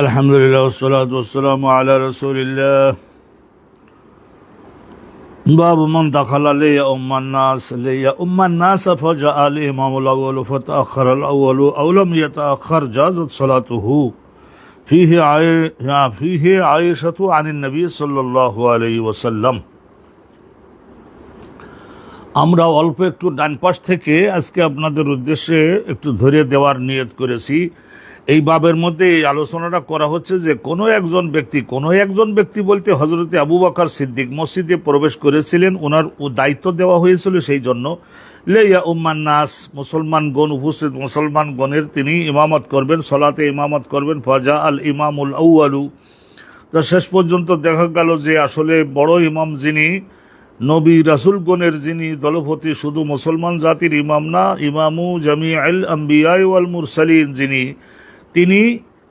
আলহামদুলিল্লাহ ওয়াসসালাতু ওয়াসসালামু আলা রাসূলিল্লাহ। বাবু মান দাখালা লিয়া উম্মান নাস ফাজাআল ইমামুল আউয়ালু ফাতাআখারাল আউয়ালু আও লাম ইয়াতাআখার জাযাত সালাতুহু ফিহি আয়েশাতু আনিন নবী সাল্লাল্লাহু আলাইহি ওয়াসাল্লাম। আমরা অল্প একটু ডান পাশ থেকে আজকে আপনাদের উদ্দেশ্যে একটু ধরে দেওয়ার নিয়ত করেছি। এই বাবের মধ্যে এই আলোচনাটা করা হচ্ছে যে কোনো একজন ব্যক্তি বলতে হযরতে আবু বকর সিদ্দিক মসজিদে প্রবেশ করেছিলেন, ওনার দায়িত্ব দেওয়া হয়েছিল সেই জন্য লিয়া উম্মান নাস, মুসলমানগণ, উপস্থিত মুসলমানগণের তিনি ইমামত করবেন, সলাতে ইমামত করবেন। ফাজা আল ইমামুল আউয়ালু, তা শেষ পর্যন্ত দেখা গেল যে আসলে বড় ইমাম যিনি, নবী রাসূলগণের যিনি দলপতি, শুধু মুসলমান জাতির ইমাম না, ইমামু জামিউল আম্বিয়া ওয়াল মুরসালিন যিনি, তিনি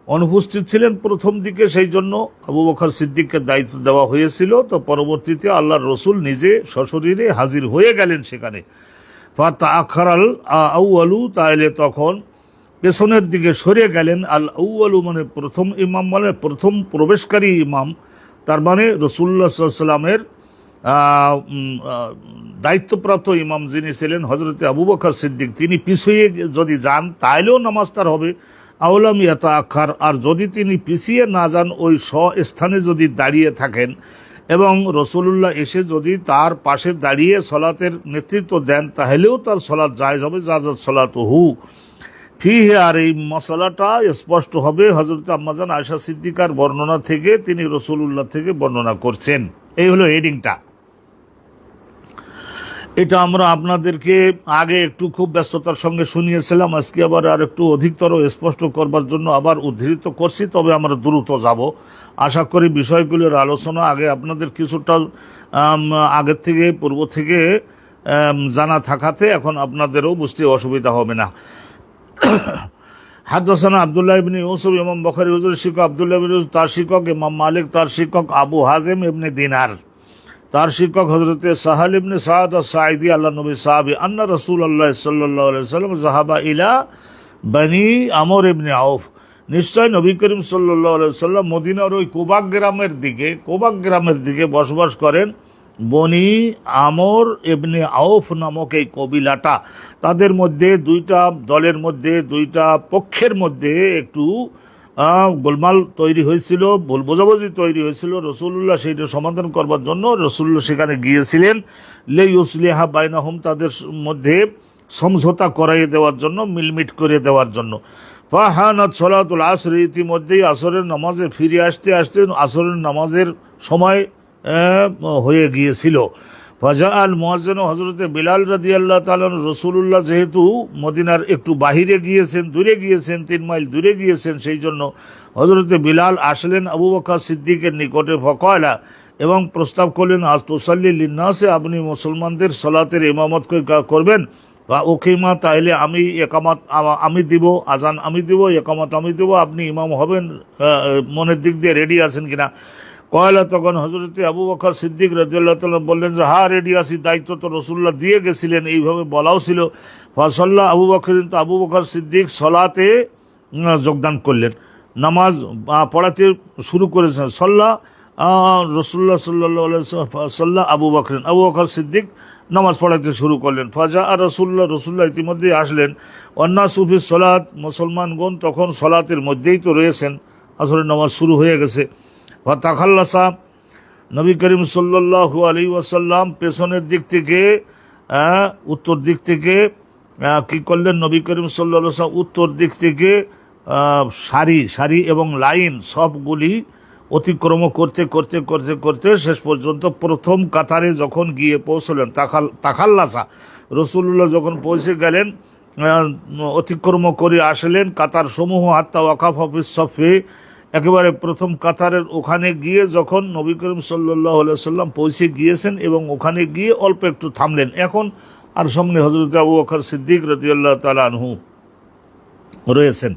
অনুপস্থিত ছিলেন প্রথম দিকে, সেই জন্য আবু বকর সিদ্দিককে দায়িত্ব দেওয়া হয়েছিল। তো পরবর্তীতে আল্লাহর রসুল নিজে সশরীরে হাজির হয়ে গেলেন সেখানে। ফাতাআখারাল আউয়ালু, তাইলে তখন পেছনের দিকে সরে গেলেন। আল আউয়ালু মানে প্রথম ইমাম, মানে প্রথম প্রবেশকারী ইমাম, তার মানে রাসূলুল্লাহ সাল্লাল্লাহু আলাইহি ওয়াসাল্লামের দায়িত্বপ্রাপ্ত ইমাম যিনি ছিলেন হযরতে আবু বকর সিদ্দিক, তিনি পিছিয়ে যদি যান তাইলেও নামাজ তার হবে। আওলাম ইয়াতাআখার, আর যদি তিনি পিছিয়ে না যান, ওই স্থানে যদি দাঁড়িয়ে থাকেন এবং রাসূলুল্লাহ এসে যদি তার পাশে দাঁড়িয়ে সলাতের নেতৃত্ব দেন, তাহলেও তার সলাত জায়েজ হবে, জাযাত সালাতুহু ফিহি। আর এই মশলাটা স্পষ্ট হবে হযরত আম্মাজান আয়েশা সিদ্দিকার বর্ণনা থেকে, তিনি রাসূলুল্লাহ থেকে বর্ণনা করছেন। এই হলো হেডিংটা। এটা আমরা আপনাদেরকে আগে একটু খুব ব্যস্ততার সঙ্গে শুনিয়েছিলাম, আজকে আবার আর একটু অধিকতর স্পষ্ট করবার জন্য আবার উদ্ধৃত করছি। তবে আমরা দ্রুত যাব, আশা করি বিষয়গুলোর আলোচনা আগে আপনাদের কিছুটা আগের থেকে পূর্ব থেকে জানা থাকাতে এখন আপনাদেরও বুঝতে অসুবিধা হবে না। হাদাসানা আব্দুল্লাহ ইবনে ইউসুফ, ইমাম বুখারী হুজুর শিক্ষক আব্দুল্লাহ ইবনে ইউসুফ, তার শিক্ষক ইমাম মালিক, তার শিক্ষক আবু হাজিম ইবনে দিনার, তার শিক্ষক হযরতে সাহাল ইবনে সাদ আস-সাঈদী, আল্লাহ নবী সাহাবী, আন্না রাসূলুল্লাহ সাল্লাল্লাহু আলাইহি ওয়াসাল্লাম যাহাবা ইলা বনি আমর ইবনে আউফ, নিশ্চয় নবী করিম সাল্লাল্লাহু আলাইহি ওয়াসাল্লাম মদিনার ওই কোবাক গ্রামের দিকে বসবাস করেন। বনি আমর ইবনে আউফ নামক এই কবিলাটা, তাদের মধ্যে দুইটা দলের মধ্যে, দুইটা পক্ষের মধ্যে একটু গোলমাল তৈরি হয়েছিল, ভুল বোঝাবুঝি তৈরি হয়েছিল। রাসূলুল্লাহ সেইটা সমাধান করবার জন্য রাসূলুল্লাহ সেখানে গিয়েছিলেন, লিইউসলিহা বাইনাহুম, তাদের মধ্যে সমঝোতা করাইয়ে দেওয়ার জন্য, মিলমিট করে দেওয়ার জন্য। ফাহানাত সালাতুল আসর, ইতিমধ্যেই আসরের নামাজে ফিরে আসতে আসরের নামাজের সময় হয়ে গিয়েছিল। ফাজাআল মুয়াজ্জিন, হযরতে বিলাল রাদিয়াল্লাহু তাআলা, রাসূলুল্লাহ যেহেতু মদিনার একটু বাহিরে গিয়েছেন, দূরে গিয়েছেন, 3 মাইল দূরে গিয়েছেন, সেই জন্য হযরতে বিলাল আসলেন আবু বকর সিদ্দিকের নিকটে। ফাকালা, এবং প্রস্তাব করলেন, আজ তুসাল্লি লিন্নাসে, আপনি মুসলমানদের সালাতের ইমামত করবেন। বা ওকিমা, তাইলে আমি একামত আমি দিব, আজান আমি দিব, একামত আমি দিব, আপনি ইমাম হবেন, মনের দিক দিয়ে রেডি আছেন কিনা? কয়লা, তখন হযরতে আবু বকর সিদ্দিক রাদিয়াল্লাহু তাআলা বললেন যে হ্যাঁ, রেডি আছি, দায়িত্ব তো রাসূলুল্লাহ দিয়ে গেছিলেন, এইভাবে বলাও ছিল। ফাসাল্লাহ আবু বকর, তো আবু বকর সিদ্দিক সলাতে যোগদান করলেন, নামাজ পড়াতে শুরু করেছেন। সাল্লাহ রাসূলুল্লাহ সাল্লাল্লাহু আলাইহি ওয়াসাল্লাম, আবু বকর সিদ্দিক নামাজ পড়াতে শুরু করলেন। ফাজা আর রাসূলুল্লাহ ইতিমধ্যে আসলেন। ওয়ান্নাসু ফিস সালাত, মুসলমানগণ তখন সলাতের মধ্যেই তো রয়েছেন, আসরের নামাজ শুরু হয়ে গেছে। ফাতাখাল্লাসা, নবী করিম সাল্লাল্লাহু আলাইহি ওয়াসাল্লাম পেছনের দিক থেকে, উত্তর দিক থেকে কি করলেন? নবী করিম সাল্লাল্লাহু আলাইহি ওয়াসাল্লাম উত্তর দিক থেকে সারি এবং লাইন সবগুলি অতিক্রম করতে করতে করতে করতে শেষ পর্যন্ত প্রথম কাতারে যখন গিয়ে পৌঁছলেন, তাখাল্লাসা, রাসূলুল্লাহ যখন পৌঁছে গেলেন, অতিক্রম করে আসলেন কাতার সমূহ, হাত্তা ওয়াকাফা ফিস সফে, একেবারে প্রথম কাতারের ওখানে গিয়ে যখন নবী করিম সাল্লাল্লাহু আলাইহি ওয়াসাল্লাম পৌঁছে গিয়েছেন এবং ওখানে গিয়ে অল্প একটু থামলেন। এখন আর সামনে হযরত আবু বকর সিদ্দিক রাদিয়াল্লাহু তাআলা আনহু রয়েছেন।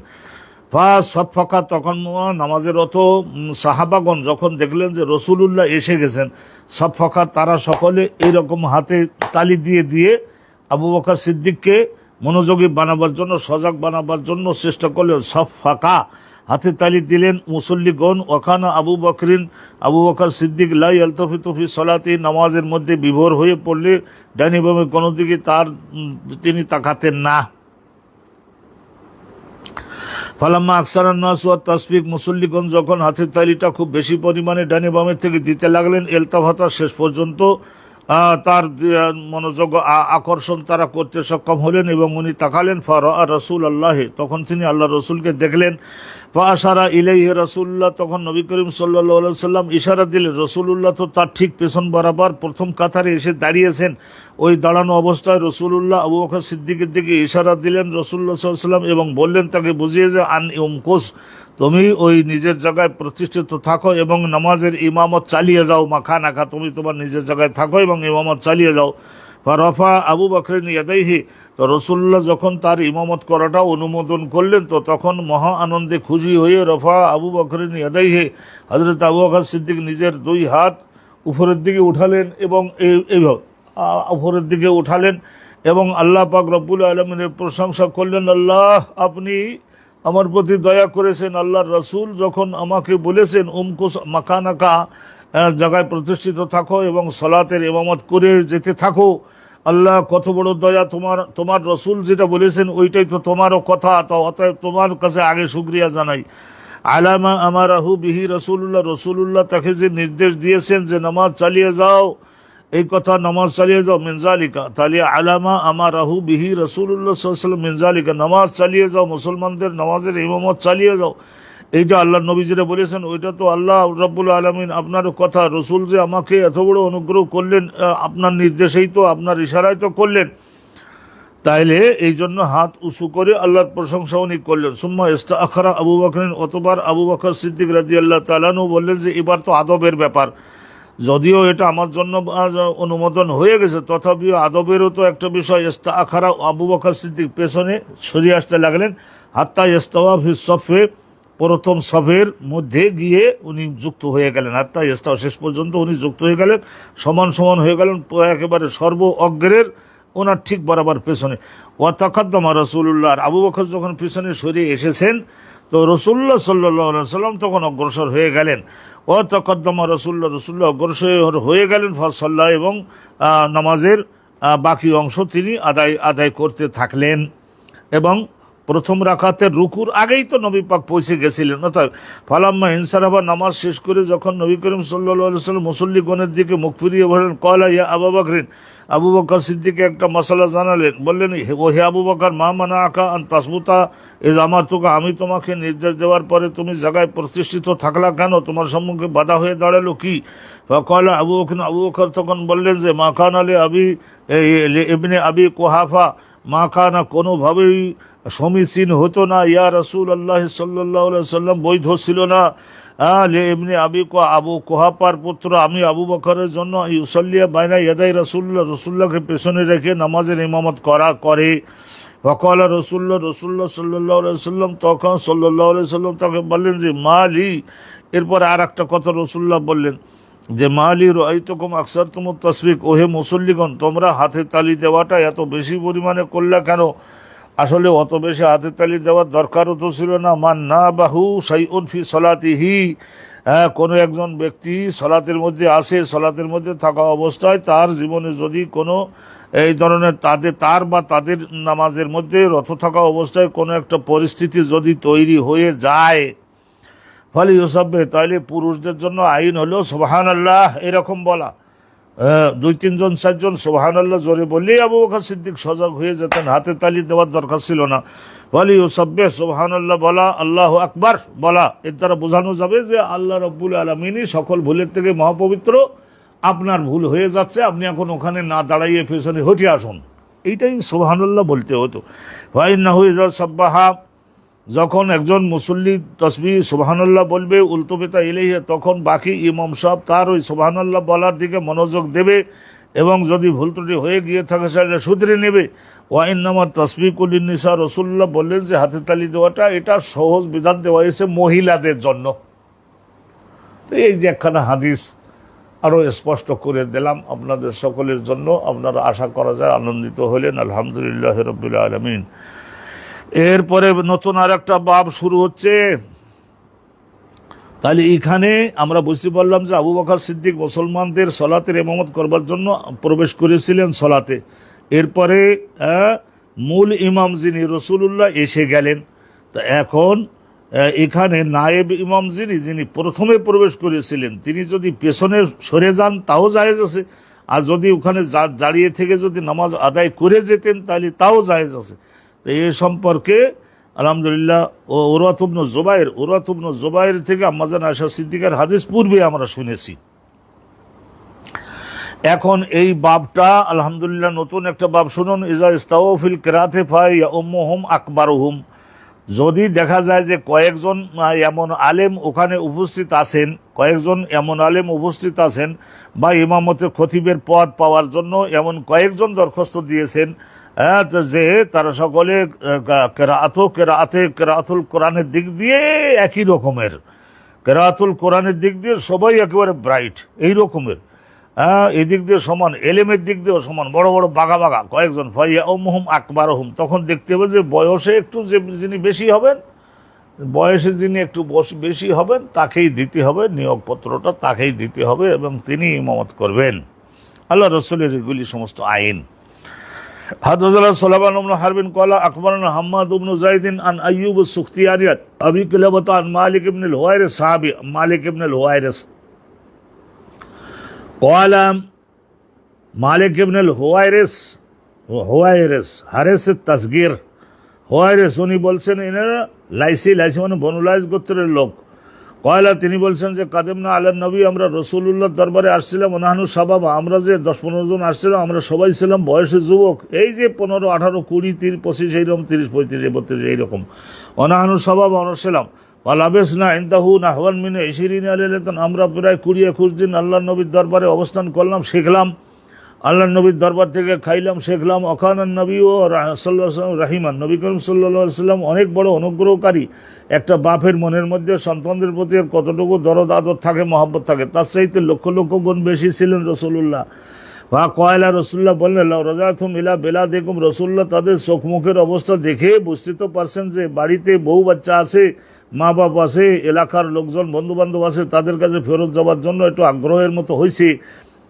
সফাকা, তখন নামাজের অত সাহাবাগণ যখন দেখলেন যে রাসূলুল্লাহ এসে গেছেন, সফাকা, তারা সকলে এইরকম হাতে তালি দিয়ে দিয়ে আবু বকর সিদ্দিককে মনোযোগী বানাবার জন্য, সজাগ বানাবার জন্য চেষ্টা করলেন। সব ফাঁকা, হাতে তালি দিলেন মুসল্লিগণ। ওখানা আবু বকর সিদ্দিক লা ইয়ালতাফিতু ফি সালাতি, নামাজের মধ্যে বিভোর হয়ে পড়লে ডাইনি বামে কোনো দিকে তিনি তাকাতেন না। ফালাম্মা আকসারান নাস ওয়া তাসবিক, মুসল্লিগণ যখন হাতের তালিটা খুব বেশি পরিমাণে ডানে বামের থেকে দিতে লাগলেন, এলতাফাতা, শেষ পর্যন্ত তার মনোযোগ আকর্ষণ তারা করতে সক্ষম হলেন এবং উনি তাকালেন। ফারাআ রাসূলুল্লাহ, তখন তিনি আল্লাহ রসুলকে দেখলেন। ফাআশারা ইলাইহি রাসূলুল্লাহ, তখন নবী করিম সাল্লাল্লাহু আলাইহি সাল্লাম ইশারা দিলেন। রাসূলুল্লাহ তো তার ঠিক পেছন বরাবর প্রথম কাতারে এসে দাঁড়িয়েছেন। ওই দাঁড়ানো অবস্থায় রাসূলুল্লাহ আবু বকর সিদ্দিকের দিকে ইশারা দিলেন রাসূলুল্লাহ সাল্লাল্লাহু আলাইহি সাল্লাম এবং বললেন তাকে বুঝিয়ে যে আন উমকুস, তুমি ওই নিজের জায়গায় প্রতিষ্ঠিত থাকো এবং নামাজের ইমামত চালিয়ে যাও। মাখানাকা, তুমি তোমার নিজের জায়গায় থাকো এবং ইমামত চালিয়ে যাও। রফা আবু বকর ইয়াদাইহি, তো রাসূলুল্লাহ যখন তার ইমামত করাটা অনুমোদন করলেন, তো তখন মহা আনন্দে খুশি হয়ে রফা আবু বকর ইয়াদাইহি, হযরত আবু বকর সিদ্দিক নিজের দুই হাত উপরের দিকে উঠালেন এবং এইভাবে উপরের দিকে উঠালেন এবং আল্লাহ পাক রব্বুল আলামিনের প্রশংসা করলেন। আল্লাহ, আপনি আমার প্রতি দয়া করেছেন। আল্লাহর রাসূল যখন আমাকে বলেছেন উমকুস মাকানাকা, জায়গায় প্রতিষ্ঠিত থাকো এবং সালাতের ইমামত করে যেতে থাকো, আল্লাহ কত বড় দয়া। তোমার রাসূল যেটা বলেছেন ওইটাই তো তোমারও কথা, তো অতএব তোমার কাছে আগে শুকরিয়া জানাই। আলামা আমারাহু বিহি রাসূলুল্লাহ তাকে যে নির্দেশ দিয়েছেন যে নামাজ চালিয়ে যাও, এই কথা নামাজ চালিয়ে যাও, মিনজালিকা, তাহলে আলামা আমারাহু বিহি রাসূলুল্লাহ সাল্লাল্লাহু আলাইহি ওয়াসাল্লাম মিনজালিকা, নামাজ চালিয়ে যাও, মুসলমানদের নামাজের ইমামত চালিয়ে যাও, এইটা আল্লাহ নবী যেটা বলেছেন ওইটা তো আল্লাহ রাব্বুল আলামিন আপনারও কথা। রসুল যে আমাকে এত বড় অনুগ্রহ করলেন, আপনার নির্দেশেই তো, আপনার ইশারায় তো করলেন। তাইলে এই জন্য হাত উঁচু করে আল্লাহর প্রশংসা উনি করলেন। সুম্মা ইস্তাআখারা আবু বকর, অতবার আবু বকর সিদ্দিক রাদিয়াল্লাহু তাআলা আনহু বললেন যে এবার তো আদবের ব্যাপার, যদিও এটা আমার জন্য অনুমোদন হয়ে গেছে, তথাপিও আদবেরও তো একটা বিষয়। ইস্তাআখারা, আবু বকর সিদ্দিক পেছনে সরিয়ে আসতে লাগলেন। হাত্তা ইস্তাওয়া ফি সফে, প্রথম সফের মধ্যে গিয়ে উনি যুক্ত হয়ে গেলেন। হাত্তা ইস্তাওয়া, শেষ পর্যন্ত উনি যুক্ত হয়ে গেলেন, সমান সমান হয়ে গেলেন, একেবারে সর্ব অগ্রের ওনার ঠিক বরাবর পেছনে। ওয়া তাকাদ্দামা রাসূলুল্লাহ, আর আবু বকর যখন পিছনে সরিয়ে এসেছেন, তো রাসূলুল্লাহ সাল্লাল্লাহু আলাইহি ওয়াসাল্লাম তখন অগ্রসর হয়ে গেলেন। ওয়া তাকাদ্দামা রাসূলুল্লাহ অগ্রসর হয়ে গেলেন। ফাসাল্লাহ, এবং নামাজের বাকি অংশ তিনি আদায় করতে থাকলেন। এবং প্রথম রাকাতের রুকুর আগেই তো নবী পাক পৌঁছে গেছিলেন। অর্থাৎ ফালাম্মা ইনসারাফা, নামাজ শেষ করে যখন নবী করিম সাল্লাল্লাহু আলাইহি ওয়াসাল্লাম মুসল্লিগণের দিকে মুখ ফিরিয়ে বললেন, ক্বালা ইয়া আবু বকর, আবু বকর সিদ্দিক একটা মাসালা জানালেন। বললেন, ও হে আবু বকর, মা মানাআকা আন তাসবুতা ইয আমারতুকা, আমি তোমাকে নির্দেশ দেওয়ার পরে তুমি জায়গায় প্রতিষ্ঠিত থাকলা কেন? তোমার সম্মুখে বাধা হয়ে দাঁড়ালো কি? ফাকালা আবু বকর তখন বললেন যে মা কানা ইবনে আবি কুহাফা, মা কানা, কোনোভাবেই সমীচীন হতো না, ইয়া রাসূলুল্লাহ সাল্লাল্লাহু আলাইহি ওয়াসাল্লাম, বৈধ ছিল না, এমনি আবু কুহাফার পুত্র আমি আবু বকরের জন্য ইউসাল্লিয়া বাইনা ইয়াদাই রাসূলুল্লাহকে পেছনে রেখে নামাজের ইমামত করে। ওয়াকালা রাসূলুল্লাহ সাল্লাল্লাহু আলাইহি ওয়াসাল্লাম, তখন সাল্লাল্লাহু আলাইহি ওয়াসাল্লাম তাকে বললেন যে মালি, এরপর আর একটা কথা রাসূলুল্লাহ বললেন যে মালি রাআইতুকুম আকসারতুমুত তাসবিক, ওহে মুসল্লিগণ, তোমরা হাতে তালি দেওয়াটা এত বেশি পরিমাণে করলে কেন? আসলে অত বেশি হাতে তালি দেওয়ার দরকারও তো ছিল না। মান না বাহু শাইউন ফি সলাতিহি, কোনো একজন ব্যক্তি সলাতের মধ্যে আসে, সলাতের মধ্যে থাকা অবস্থায় তার জীবনে যদি কোনো এই ধরনের তাদের নামাজের মধ্যে রত থাকা অবস্থায় কোনো একটা পরিস্থিতি যদি তৈরি হয়ে যায়, ফলে ইউসাব্বে, তাইলে পুরুষদের জন্য আইন হলো সুবহানাল্লাহ এরকম বলা। 2-3 4 সুবহানাল্লাহ জোরে বললেই আবু বকর সিদ্দিক সজাগ হয়ে যেতেন, হাতে তালি দেওয়ার দরকার ছিল না। বলি ইউসাব্বিহ, সুবহানাল্লাহ বলা, আল্লাহু আকবার বলা, এর দ্বারা বোঝানো যাবে যে আল্লাহ রাব্বুল আলামিনই সকল ভুলের থেকে মহাপবিত্র, আপনার ভুল হয়ে যাচ্ছে, আপনি এখন ওখানে না দাঁড়াইয়ে পেছনে হটে আসুন, এইটাই সুবহানাল্লাহ বলতে হতো। ওয়া ইন্নাহু ইযা সাব্বাহা, যখন একজন মুসল্লি তসবিহ সুবহানাল্লাহ বলবে উল্টোবেতা ইলাইহি, তখন বাকি ইমাম সাহেব তার ওই সুবহানাল্লাহ বলার দিকে মনোযোগ দেবে এবং যদি ভুল ত্রুটি হয়ে গিয়ে থাকে সেটা শুধরে নেবে। ওয়া ইন্নামা তাসবিহু লিন-নিসা, রাসূলুল্লাহ বললেন যে হাতে তালি দেওয়াটা এটা সহজ বিধান দেওয়া হয়েছে মহিলাদের জন্য। তো এই যে একখানা হাদিস, আরও স্পষ্ট করে দিলাম আপনাদের সকলের জন্য। আপনারা আশা করা যায় আনন্দিত হলেন। আলহামদুলিল্লাহ রাব্বিল আলামিন। এরপরে নতুন আর একটা বাব শুরু হচ্ছে। তাহলে এখানে আমরা বুঝতে পারলাম যে আবু বকর সিদ্দিক মুসলমানদের সলাতের ইমামত করবার জন্য প্রবেশ করেছিলেন সলাতে। এরপরে মূল ইমাম যিনি রাসূলুল্লাহ এসে গেলেন। তা এখন এখানে নায়েব ইমাম যিনি প্রথমে প্রবেশ করেছিলেন, তিনি যদি পেছনে সরে যান তাও জায়েজ আছে, আর যদি ওখানে দাঁড়িয়ে থেকে যদি নামাজ আদায় করে যেতেন তাহলে তাও জায়েজ আছে। তো এ সম্পর্কে আলহামদুলিল্লাহ উরওয়াত ইবনে জুবাইর থেকে আম্মা জান আয়েশা সিদ্দিকার হাদিস পূর্বে আমরা শুনেছি। এখন এই বাবটা আলহামদুলিল্লাহ নতুন একটা বাব শুনুন। ইজা ইস্তাউ ফিল কিরাতে ফায়াউম্মুহুম আকবারুহুম। যদি দেখা যায় যে কয়েকজন এমন আলেম ওখানে উপস্থিত আছেন, বা ইমামতের খতিবের পদ পাওয়ার জন্য এমন কয়েকজন দরখাস্ত দিয়েছেন যে তারা সকলে কেরাতুল কোরআনের দিক দিয়ে একই রকমের, কেরাতুল কোরআনের দিক দিয়ে সবাই একেবারে ব্রাইট এই রকমের, এই দিক দিয়ে সমান, এলেমের দিক দিয়েও সমান, বড় বড় বাঘা বাঘা কয়েকজন, ফায়াউম্মুহুম আকবারুহুম। তখন দেখতে হবে যে বয়সে একটু যিনি বেশি হবেন, বয়সে যিনি একটু বেশি হবেন তাকেই দিতে হবে, নিয়োগপত্রটা তাকেই দিতে হবে এবং তিনি ইমামত করবেন। আল্লাহ রসুলের এগুলি সমস্ত আইন। হাদাসানা সুলাইমান ইবনে হারবিন ক্বালা আখবারানা হাম্মাদ ইবনে যায়েদ আন আইয়ুব আস-সুখতিয়ানি আবি কিলাবাতা আন মালিক ইবনে আল-হুয়াইরিস সাহাবী মালিক ইবনে আল-হুয়াইরিস ক্বালা মালিক ইবনে আল-হুয়াইরিস হারিস তাসগীর হুয়াইরিস উনি বলছেন এনারা লাইসি মানে বনু লাইস গোত্রের লোক। কয়লা তিনি বলছেন যে কাদিমনা আলা নবী, আমরা রাসূলুল্লাহর দরবারে আসছিলাম, ওনাহানু সাবাবা, আমরা যে 10-15 জন আসছিলাম আমরা সবাই ছিলাম বয়সে যুবক, এই যে 15, 18, 20, 30, 25 এইরকম, 30, 35, 32 এইরকম, ওনাহানু সাবাবা আমরা ছিলাম। ওয়ালাবিসনা ইনদাহু নাহওয়ান মিন 20 লাইলাতান, আমরা প্রায় 20-21 দিন আল্লাহর নবীর দরবারে অবস্থান করলাম, শিখলাম, আল্লাহর নবীর দরবার থেকে খাইলাম, শেখলাম। অখানান নবী ও সাল্লাল্লাহু আলাইহি ওয়াসাল্লাম রাহিমান, নবী করিম সাল্লাল্লাহু আলাইহি ওয়াসাল্লাম অনেক বড় অনুগ্রহকারী। একটা বাপের মনের মধ্যে সন্তানদের প্রতি কতটুকু দরদ আদর থাকে, মহব্বত থাকে, তার চাইতে লক্ষ লক্ষ গুণ বেশি ছিলেন রাসূলুল্লাহ। বা কয়লা রাসূলুল্লাহ বললেন রাজাতুম ইলা বেলাদিকুম, রাসূলুল্লাহ তাদের চোখ মুখের অবস্থা দেখে বুঝতে তো পারছেন যে বাড়িতে বউ বাচ্চা আছে, মা বাপ আছে, এলাকার লোকজন বন্ধু বান্ধব আছে, তাদের কাছে ফেরত যাওয়ার জন্য একটু আগ্রহের মতো হয়েছে।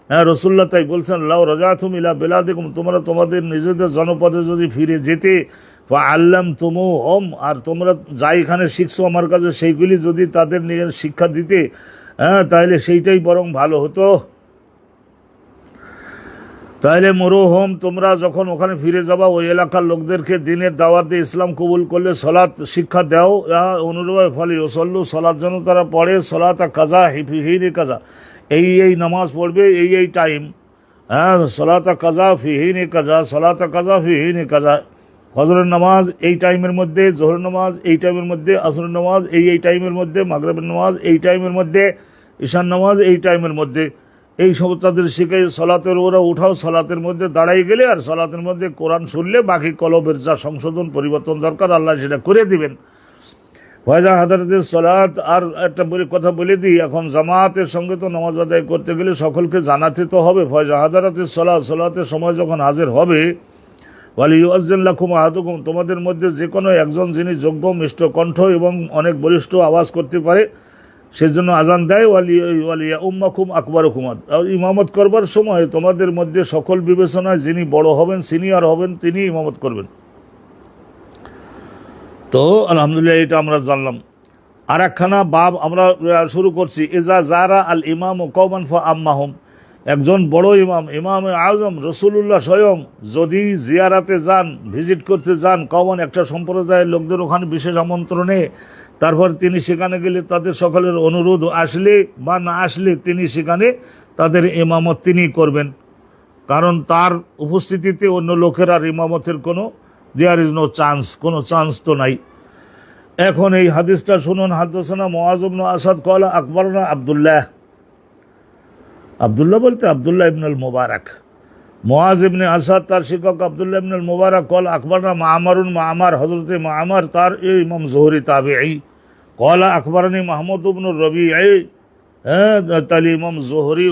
হ্যাঁ, রাসূলুল্লাহ তাই বলছেন লাউ রাজাতুম ইলা বেলাদিকুম, তোমরা তোমাদের নিজেদের জনপদে যদি ফিরে যেতে, ফাআল্লামতুমুহুম, আর তোমরা যা এখানে শিখছো আমার কাছে সেইগুলি যদি তাদের নিয়ে শিক্ষা দিতে, তাহলে সেইটাই বরং ভালো হতো। তাহলে মরুহুম, তোমরা যখন ওখানে ফিরে যাবা ওই এলাকার লোকদেরকে দিনের দাওয়াত দিয়ে ইসলাম কবুল করলে সলাৎ শিক্ষা দাও। অনুরূপ ফলে ওসল্লু, সলাৎ যেন তারা পড়ে, সলাত কাজা ফিহিনে কাজা, এই নামাজ পড়বে এই টাইম, সলাত কাজা ফিহিনে কাজা, সলাত কাজা ফিহিনে কাজা। ফজরের নামাজ এই টাইমের মধ্যে, জোহরের নামাজ এই টাইমের মধ্যে, আসরের নামাজ এই টাইমের মধ্যে, মাগরিবের নামাজ এই টাইমের মধ্যে, ঈশার নামাজ এই টাইমের মধ্যে, এই সব তাদের শিখে সলাতের ওরা উঠাও, সলাতের মধ্যে দাঁড়াই গেলে আর সলাতের মধ্যে কোরআন শুনলে বাকি কলবের যা সংশোধন পরিবর্তন দরকার আল্লাহ সেটা করে দিবেন। ফয়জা হাদারাতের সলাত, আর একটা কথা বলে দিই, এখন জামাতের সঙ্গে তো নামাজ আদায় করতে গেলে সকলকে জানাতে তো হবে। ফয়জা হাদারাতের সলাতের সময় যখন হাজির হবে, ওয়ালিউআজ্জিন লাকুম আহাদুকুম, তোমাদের মধ্যে যে কোনো একজন যিনি যোগ্য, মিষ্ট কণ্ঠ এবং অনেক বলিষ্ঠ আওয়াজ করতে পারে সেজন্য আজান দেয়। ওয়ালিয়া উম্মাকুম আকবারুকুম, ইমামত করবার সময় তোমাদের মধ্যে সকল বিবেচনায় যিনি বড় হবেন, সিনিয়র হবেন, তিনি ইমামত করবেন। তো আলহামদুলিল্লাহ এটা আমরা জানলাম। আর একখানা বাব আমরা শুরু করছি। ইজা জারা আল ইমাম কওমান ফাআম্মাহুম, একজন বড় ইমাম আজম রাসূলুল্লাহ স্বয়ং যদি জিয়ারাতে যান, ভিজিট করতে যান কওমান, একটা সম্প্রদায়ের লোকদের ওখানে বিশেষ আমন্ত্রণে, তারপর তিনি সেখানে গেলে তাদের সকলের অনুরোধ আসলে বা না আসলে তিনি সেখানে তাদের ইমামত তিনি করবেন, কারণ তার উপস্থিতিতে অন্য লোকের আর ইমামতের কোনো দেয়ার ইজ নো চান্স, কোনো চান্স তো নাই। এখন এই হাদিসটা শুনুন। হাদাসানা মুআয ইবনে আসাদ ক্বালা আখবারনা আব্দুল্লাহ বলতে আব্দুল্লাহ ইবনে আল মুবারক, মুআয ইবনে আসাদ তার শিক্ষক আব্দুল্লাহ ইবনে আল মুবারক ক্বালা আখবারনা মা'মার, হযরতে মা'মার তার ইমাম জোহরি তাবেঈ, ক্বালা আখবারনি মাহমুদ ইবনে রবিঈ, হ্যাঁ, তাহলে ইমাম জোহরি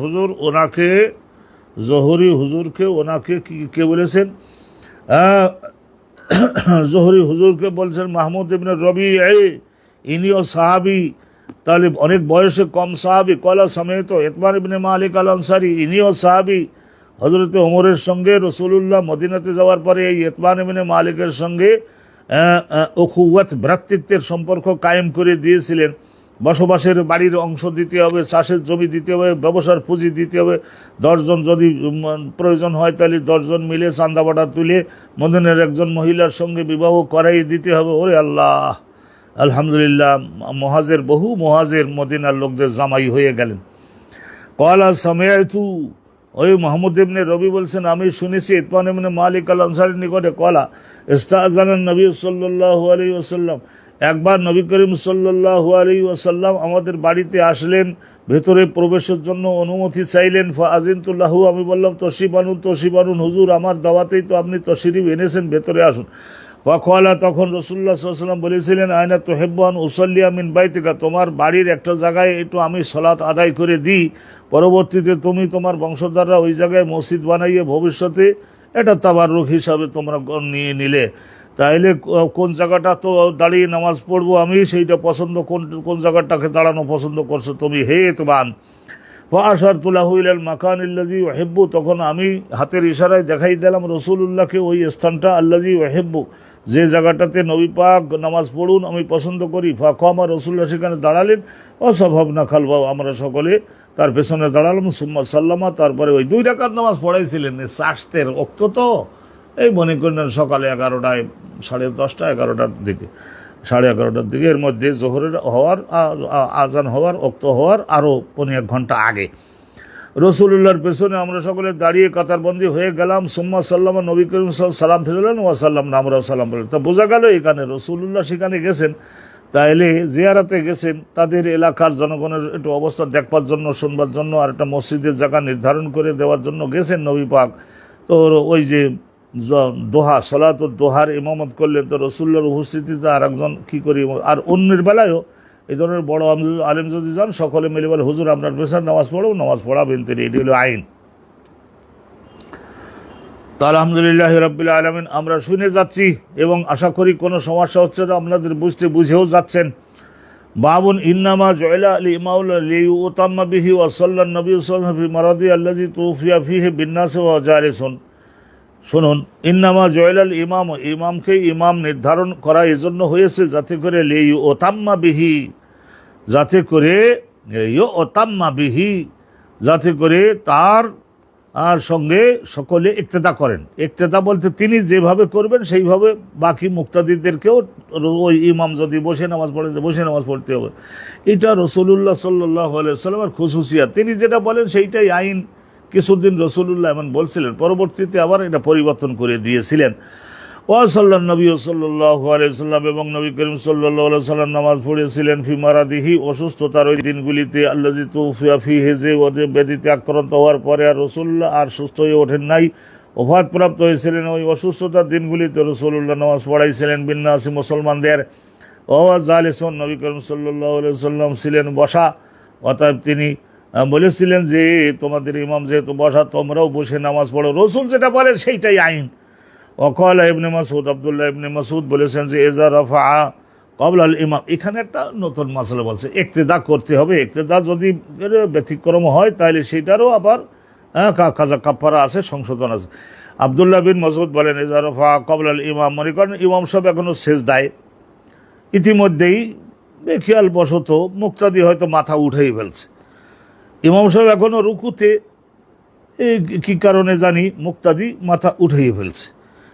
হুজুর ওনাকে কে বলেছেন? জোহরি হুজুরকে বলছেন মাহমুদ ইবনে রবি, ইনিও সাহাবি, তাহলে অনেক বয়সে কম সাহাবি। কলা সমেত ইতবান ইবনে মালিক আল আনসারি, ইনিও সাহাবি। হযরত ওমরের সঙ্গে রাসূলুল্লাহ মদিনাতে যাওয়ার পরে এই ইতবান ইবনে মালিকের সঙ্গে উখুওয়াত, ভ্রাতৃত্বের সম্পর্ক কায়েম করে দিয়েছিলেন। বসবাসের বাড়ির অংশ দিতে হবে, চাষের জমি দিতে হবে, ব্যবসার পুঁজি দিতে হবে। 10 জন যদি প্রয়োজন হয় তাহলে 10 জন মিলে চাঁদাবাটা তুলে মদিনার একজন মহিলার সঙ্গে বিবাহ করাই দিতে হবে। ওরে আল্লাহ, আলহামদুলিল্লাহ, বহু মহাজের মদিনার লোকদের জামাই হয়ে গেলেন। কলা সামিআতু, ওই মাহমুদ ইবনে রবি বলছেন আমি শুনেছি ইতবান ইবনে মালিক আল আনসারীর নিকটে কলা ইস্তাআযানান নবী সাল্লাল্লাহু আলাইহি ওয়াসাল্লাম, একবার নবী করিম সাল্লাল্লাহু আলাইহি ওয়াসাল্লাম আমাদের বাড়িতে আসলেন, ভেতরে প্রবেশের জন্য অনুমতি চাইলেন। ফাআযিনতু লাহু, আমি বললাম তশরিফ আনুন হুজুর, আমার দাওয়াতেই তো আপনি তশরিফ এনেছেন, ভেতরে আসুন। ফাকালা, তখন রাসূলুল্লাহ সাল্লাল্লাহু আলাইহি ওয়াসাল্লাম বলেছিলেন আয়না তুহিব্বু আন উসাল্লিয়া মিন বাইতিকা, তোমার বাড়ির একটা জায়গায় একটু আমি সালাত আদায় করে দিই, পরবর্তীতে তুমি তোমার বংশধররা ওই জায়গায় মসজিদ বানাইয়ে ভবিষ্যতে এটা তাবাররুক হিসাবে তোমরা নিয়ে নিলে। তাইলে কোন জায়গাটা তো দাঁড়িয়ে নামাজ পড়বো আমি, সেইটা পছন্দ, কোন জায়গাটাকে দাঁড়ানো পছন্দ করছো তুমি হে ইতবান? ফাআশারতু লাহু ইলাল মাকানিল্লাযী ইউহিব্বু, তখন আমি হাতের ইশারায় দেখাই দিলাম রাসূলুল্লাহকে ওই স্থানটা, আল্লাযী ইউহিব্বু, যে জায়গাটাতে নবী পাক নামাজ পড়ুন আমি পছন্দ করি। ফাকামা, রাসূলুল্লাহ সেখানে দাঁড়ালেন। ওয়াসাফাবনা খালফাহু, আমরা সকলে তার পেছনে দাঁড়ালাম। সুম্মা সাল্লামা, তারপরে ওই 2 রাকাত নামাজ পড়াইছিলেন। চাষতের ওক্ত তো এই মনে করলেন সকালে 11টায়, 10:30, 11টার দিকে, 11:30 দিকে, এর মধ্যে জোহরের হওয়ার আজান হওয়ার ওক্ত হওয়ার আরো 1.5 ঘন্টা আগে রাসূলুল্লাহর পেছনে আমরা সকলে দাঁড়িয়ে কাতারবন্দি হয়ে গেলাম। সুম্মা সাল্লামা, নবী করিম সালাম ফেরলেন, ওয়াসাল্লাম, আমরাও সালাম ফেরলাম। তা বোঝা গেল এখানে রাসূলুল্লাহ সেখানে গেছেন, তাইলে জিয়ারাতে গেছেন, তাদের এলাকার জনগণের একটু অবস্থা দেখবার জন্য, শুনবার জন্য, আর একটা মসজিদের জায়গা নির্ধারণ করে দেওয়ার জন্য গেছেন নবী পাক। তো ওই যে দোহা, সালাতুদ দোহার ইমামত করলেন, তো রাসূলুল্লাহর উপস্থিতিতে আর একজন কি করি, আর অন্যের বেলায়ও এই ধরনের বড় আলেম যদি যান, সকলে মিলে বলে হুজুর আপনার পেছনে নামাজ পড়াবেন, তিনি, এটি হলো আইন। তো আলহামদুলিল্লাহ রাব্বিল আলামিন, আমরা শুনে যাচ্ছি এবং আশা করি কোনো সমস্যা হচ্ছে না, আপনাদের বুঝেও যাচ্ছেন। বাবুন ইন্নামা জুইলা লিমাউল লিউতাম্মা বিহি ওয়া সাল্লাল্লাহু নবী সাল্লাল্লাহু আলাইহি ওয়াসাল্লাম ফি মারাদি আল্লাযী তুফিয়া ফিহি বিন-নাস ওয়া জালিসুন। শুনুন, ইন্নামা জুইলাল ইমাম, ইমামকে ইমাম নির্ধারণ করা এজন্য হয়েছে যাতে করে লিউতাম্মা বিহি, যাতে করে তার আর সঙ্গে সকলে ইক্তেদা করেন। ইক্তেদা বলতে তিনি যেভাবে করবেন সেইভাবে বাকি মুক্তাদিদেরকেও, ওই ইমাম যদি বসে নামাজ পড়ে বসে নামাজ পড়তে হবে। এটা রাসূলুল্লাহ সাল্লাল্লাহু আলাইহি ওয়াসাল্লামের খুসুসিয়াত, তিনি যেটা বলেন সেইটাই আইন। কিছুদিন রাসূলুল্লাহ এমন বলছিলেন, পরবর্তীতে আবার এটা পরিবর্তন করে দিয়েছিলেন। ওয়াসাল্লান নবী সাল্লাল্লাহু আলাইহি ওয়াসাল্লাম, এবং নবী করিম সাল্লাল্লাহু আলাইহি ওয়াসাল্লাম নামাজ পড়েছিলেন ফি মারাদিহি, অসুস্থতার ওই দিনগুলিতে, আল্লাযী তুফিয়া ফিহি, যে ব্যাধিতে আক্রান্ত হওয়ার পরে আর রাসূলুল্লাহ আর সুস্থ হয়ে ওঠেন নাই, ওফাতপ্রাপ্ত হয়েছিলেন, ওই অসুস্থতার দিনগুলিতে রাসূলুল্লাহ নামাজ পড়াইছিলেন বিন্নাসি, মুসলমানদের। ওয়া জালিসুন, নবী করিম সাল্লাল্লাহু আলাইহি ওয়াসাল্লাম ছিলেন বসা, অতএব তিনি বলেছিলেন যে তোমাদের ইমাম যেহেতু বসা, তোমরাও বসে নামাজ পড়ো। রাসূল যেটা বলেন সেইটাই আইন। ওয়াকালা ইবনে মাসউদ, আব্দুল্লাহ ইবনে মাসউদ বলেছেন যে ইযা রাফা ক্বাবলা আল ইমাম, এখানে একটা নতুন মাসলা বলছে, ইক্তেদা করতে হবে। ইক্তেদা যদি ব্যতিক্রম হয় তাহলে সেটারও আবার কাজা কাফারা আছে, সংশোধন আছে। আব্দুল্লাহ বিন মাসউদ বলেন ইযা রাফা ক্বাবলা আল ইমাম, মনে করেন ইমাম সাহেব এখনো সেজদায়, ইতিমধ্যেই বেখিয়াল বশত মুক্তাদি হয়তো মাথা উঠেই ফেলছে, ইমাম সাহেব এখনো রুকুতে, কি কারণে জানি মুক্তাদি মাথা উঠেই ফেলছে।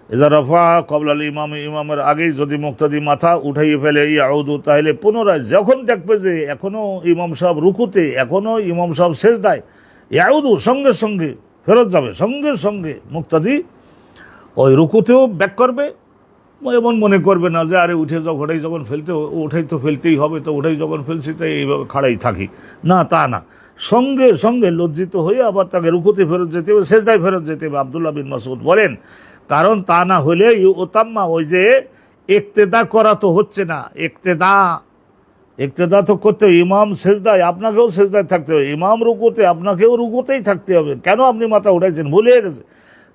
ইযা রাফা ক্বাবলা আল ইমাম, ইমামের আগেই যদি মুক্তাদি মাথা উঠাইয়ে ফেলে, ইয়াউদু, তাহলে পুনরায় যখন দেখবে যে এখনো ইমাম সাহেব রুকুতে, এখনো ইমাম সাহেব সেজদায়, ইয়াউদু, সঙ্গে সঙ্গে ফেরত যাবে, সঙ্গে সঙ্গে মুক্তাদি ওই রুকুতেও ব্যাক করবে। এমন মনে করবে না যে আরে উঠে যাও, ওটাই যখন উঠাই তো ফেলতেই হবে, তো ওটাই যখন ফেলছি তাই এইভাবে খাড়াই থাকি, না, তা না, সঙ্গে সঙ্গে লজ্জিত হয়ে আবার তাকে রুকুতে ফেরত যেতে হবে, সেজদায় ফেরত যেতে হবে। আব্দুল্লাহ বিন মাসউদ বলেন, কারণ তা না হলে ওতাম্মা, ওই যে ইক্তেদা করা তো হচ্ছে না, ইক্তেদা ইক্তেদা তো করতে হবে। ইমাম সেজদায় আপনাকেও সেজদায় থাকতে হবে, ইমাম রুকুতে আপনাকেও রুকুতেই থাকতে হবে। কেন আপনি মাথা উঠাইছেন ভুলে গেছে?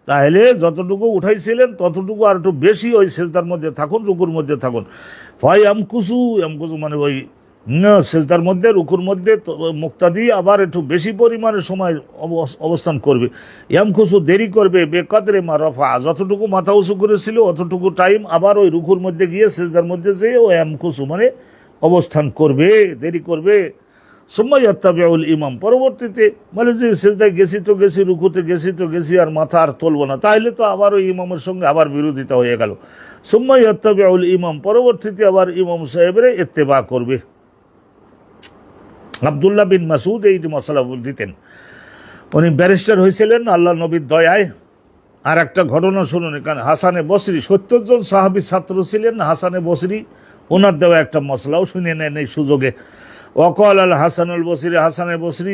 তাহলে যতটুকু উঠাইছিলেন ততটুকু আর একটু বেশি ওই সেজদার মধ্যে থাকুন, রুকুর মধ্যে থাকুন। ফাই আমকুসু, আমকুসু মানে ওই সেজদার মধ্যে রুকুর মধ্যে মুক্তাদি আবার একটু বেশি পরিমাণে সময় অবস্থান করবে। ইয়ামকুসু দেরি করবে, বেকাদরে মা রফা, যতটুকু মাথা উঁচু করেছিল অতটুকু টাইম আবার ওই রুকুর মধ্যে গিয়ে সেজদার মধ্যে যেয়ে ও ইয়ামকুসু মানে অবস্থান করবে, দেরি করবে। সুম্মা ইয়াত্তাবিউল ইমাম, পরবর্তীতে মানে যে সেজদায় গেছি তো গেছি, রুকুতে গেছি তো গেছি, আর মাথা আর তুলবো না, তাহলে তো আবার ওই ইমামের সঙ্গে আবার বিরোধিতা হয়ে গেল। সুম্মা ইয়াত্তাবিউল ইমাম, পরবর্তীতে আবার ইমাম সাহেবের ইত্তেবা করবে। আব্দুল্লাহ বিন মাসউদ এই মশলা দিতেন, উনি ব্যারিস্টার হয়েছিলেন আল্লাহ নবীর দয়ায়। আর একটা ঘটনা শুনুন এখানে, হাসানে বসরি 70 জন সাহাবী ছাত্র ছিলেন হাসানে বসরি, ওনার দেওয়া একটা মশলাও শুনে নেন এই সুযোগে। ওয়াকাল আল হাসানুল বসরি, হাসানে বসরি